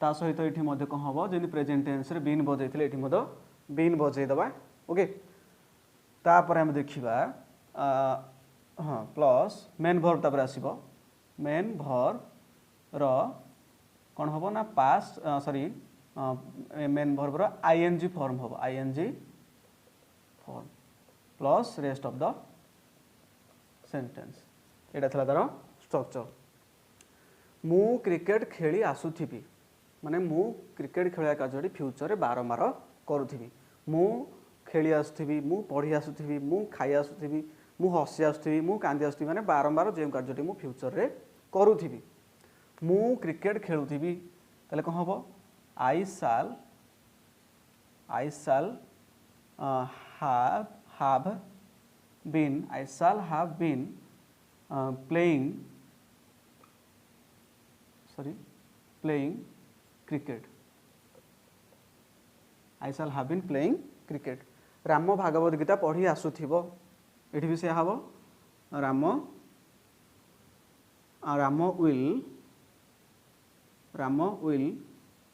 ता सहित ये कौन हम जमी प्रेजेंट टेन्स रे बीन बजाई ये बीन बजाईदबा ओके। तापर आम देखा हाँ प्लस मेन भर्ब तापर आसो मेन भर्ब रो कौन हम ना पास्ट सॉरी मेन भर्ब रो आईएनजी फॉर्म हम ING form plus rest of the sentence एटा थला तार स्ट्रक्चर। मु क्रिकेट खेली आसुथिबी माने मु क्रिकेट खेलिया कार्यटी फ्यूचर रे बारंबार करूथिबी। मु खेली आसुथिबी मु पढ़ी आसुथिबी मु खाई आसुथिबी मु हसी आसुथिबी मु कांदी आसुथिबी माने बारंबार जे कार्यटी मु फ्यूचर रे करूथिबी। मु क्रिकेट खेलुथिबी ताले कौन हम आई साल have been I shall have been playing cricket I shall have been playing cricket। Ram Bhagavad Gita पढ़ी आसुथिबो एठी भी से हबो Ram will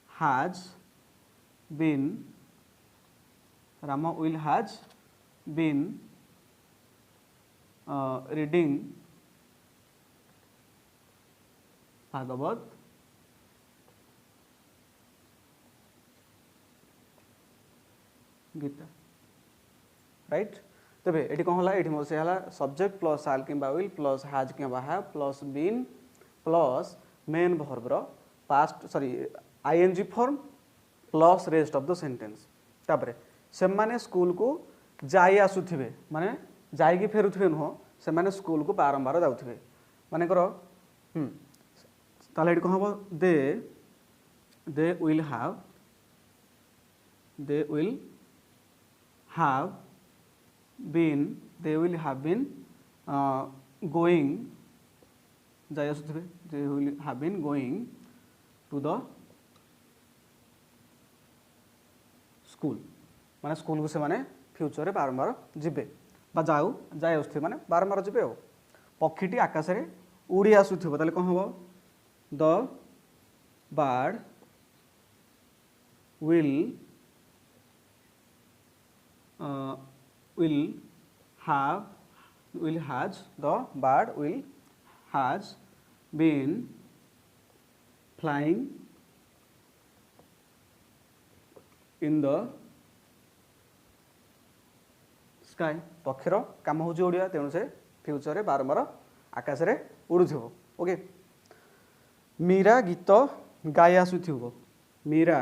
has been reading Bhagavad Gita right. तेबे एठी कौन हला एठी मोर से हला सब्जेक्ट प्लस साल किंबा विल प्लस हैज किंबा have plus been plus main verb रो past sorry ING form plus rest of the sentence. तापरे से माने स्कूल को जाई आसुथिबे माने जाई की फेरुथिबे नुह से माने स्कूल को बारंबार जाउथिबे माने करो ताले एठी कौन हबो दे विल have been going जाई आसुथिबे they will have been going to the school माने स्कूल को से माने फ्यूचर रे बारंबार जिबे बा जाई आसुथिबे माने बारंबार जिबे हो। पक्षीटी आकाश रे उड़ी आसुथिबो ताले कौन हबो the bird has been flying in the sky। पक्षीर काम हूँ उड़िया तेणु से फ्यूचर रे बारंबार आकाश रे उड़ुथिबो ओके। मीरा गीत गाई आसुथिबो Meera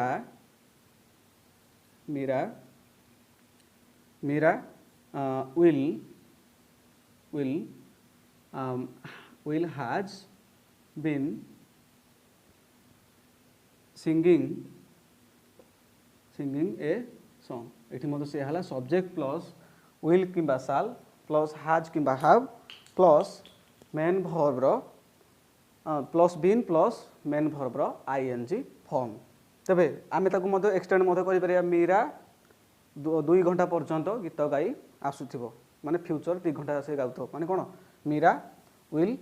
will has been singing a song। एठी मतो से हला सब्जेक्ट प्लस विल किंबा साल प्लस हैज किंबा हैव प्लस मेन भर्ब रो plus been plus main verb रो आईएनजी फॉर्म। तबे आमे ताकू मतो एक्सटेंड मतो करि परिया मीरा 2 घंटा पर्यंत गीत गाई आसुथिबो माने फ्यूचर 2 घंटा से गाउथो माने कोन मीरा विल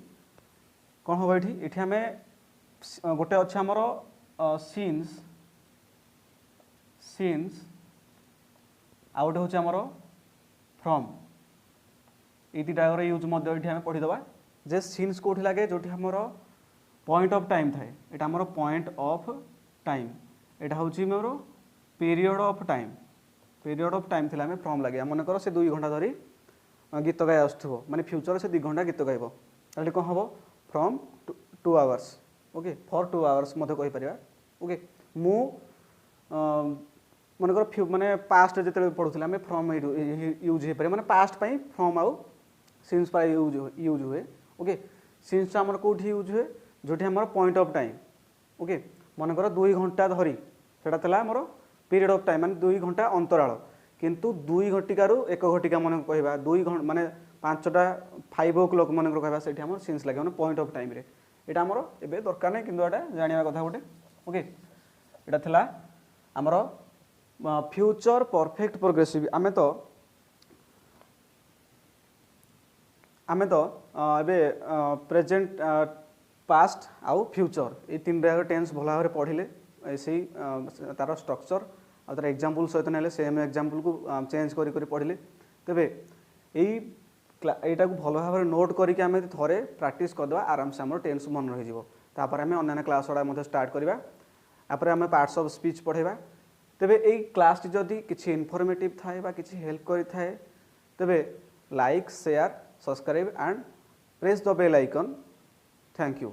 कौन हम ये आम गोटे अच्छे आमर सीन्स आ गोटे हूँ आमर फ्रॉम ये दुटा यूज आम पढ़ीदबा जे सीन्स कौटी लगे जो आमर पॉइंट ऑफ टाइम थाए ये आमर पॉइंट ऑफ टाइम यहाँ हूँ मोर पीरियड ऑफ टाइम थी आम फ्रॉम लगे मन कर से 2 घंटा धरी गीत गाई आसुथिबो माने फ्यूचर से 2 घंटा गीत गाइबो ताले कौन हम from 2 hours okay for 2 hours मते कहि परिबा ओके। मु मन कर माने पास्ट जते पढुथिला आम फ्रॉम यूज हे पारे माने पास्ट पई फ्रॉम आउ सिंस पाई यूज हुए ओके। सिंस हमर कोठी यूज हुए जोठी हमर पॉइंट ऑफ टाइम ओके मन कर 2 घंटा धरी सेटा तला हमर पीरियड ऑफ टाइम माने 2 घंटा अंतराल किंतु 2 घटिकार 1 घटिका मन कहबा 2 घंटा माने 5टा 5 o'clock मन कहबा सेठी हमर सिंस लागे माने पॉइंट ऑफ टाइम रे एटा हमर एबे दरकार नै किंतु एटा जानिया कथा गोटे ओके। एटा थला आमर फ्यूचर परफेक्ट प्रोग्रेसिव आमे तो एबे प्रेजेंट पास्ट आउ फ्यूचर ये तीन रे टेंस भल भाव पढ़िले से तार स्ट्रक्चर आ तार एग्जांपल सहित नेले सेम एग्जांपल को चेंज करी करी पढ़िले तेबे एटा को भल भाव नोट करके आमे थरे प्रैक्टिस करदवा आराम से हमर टेंस मन रहि जिवो तापर आमे अन्य क्लास वाला मते स्टार्ट करबा तापर आमे पार्ट्स ऑफ स्पीच पढ़ेबा तेबे एई क्लास टी जदी किछि इन्फॉर्मेटिव थाए बा किछि हेल्प करि थाए तेबे like share subscribe and press the bell icon thank you.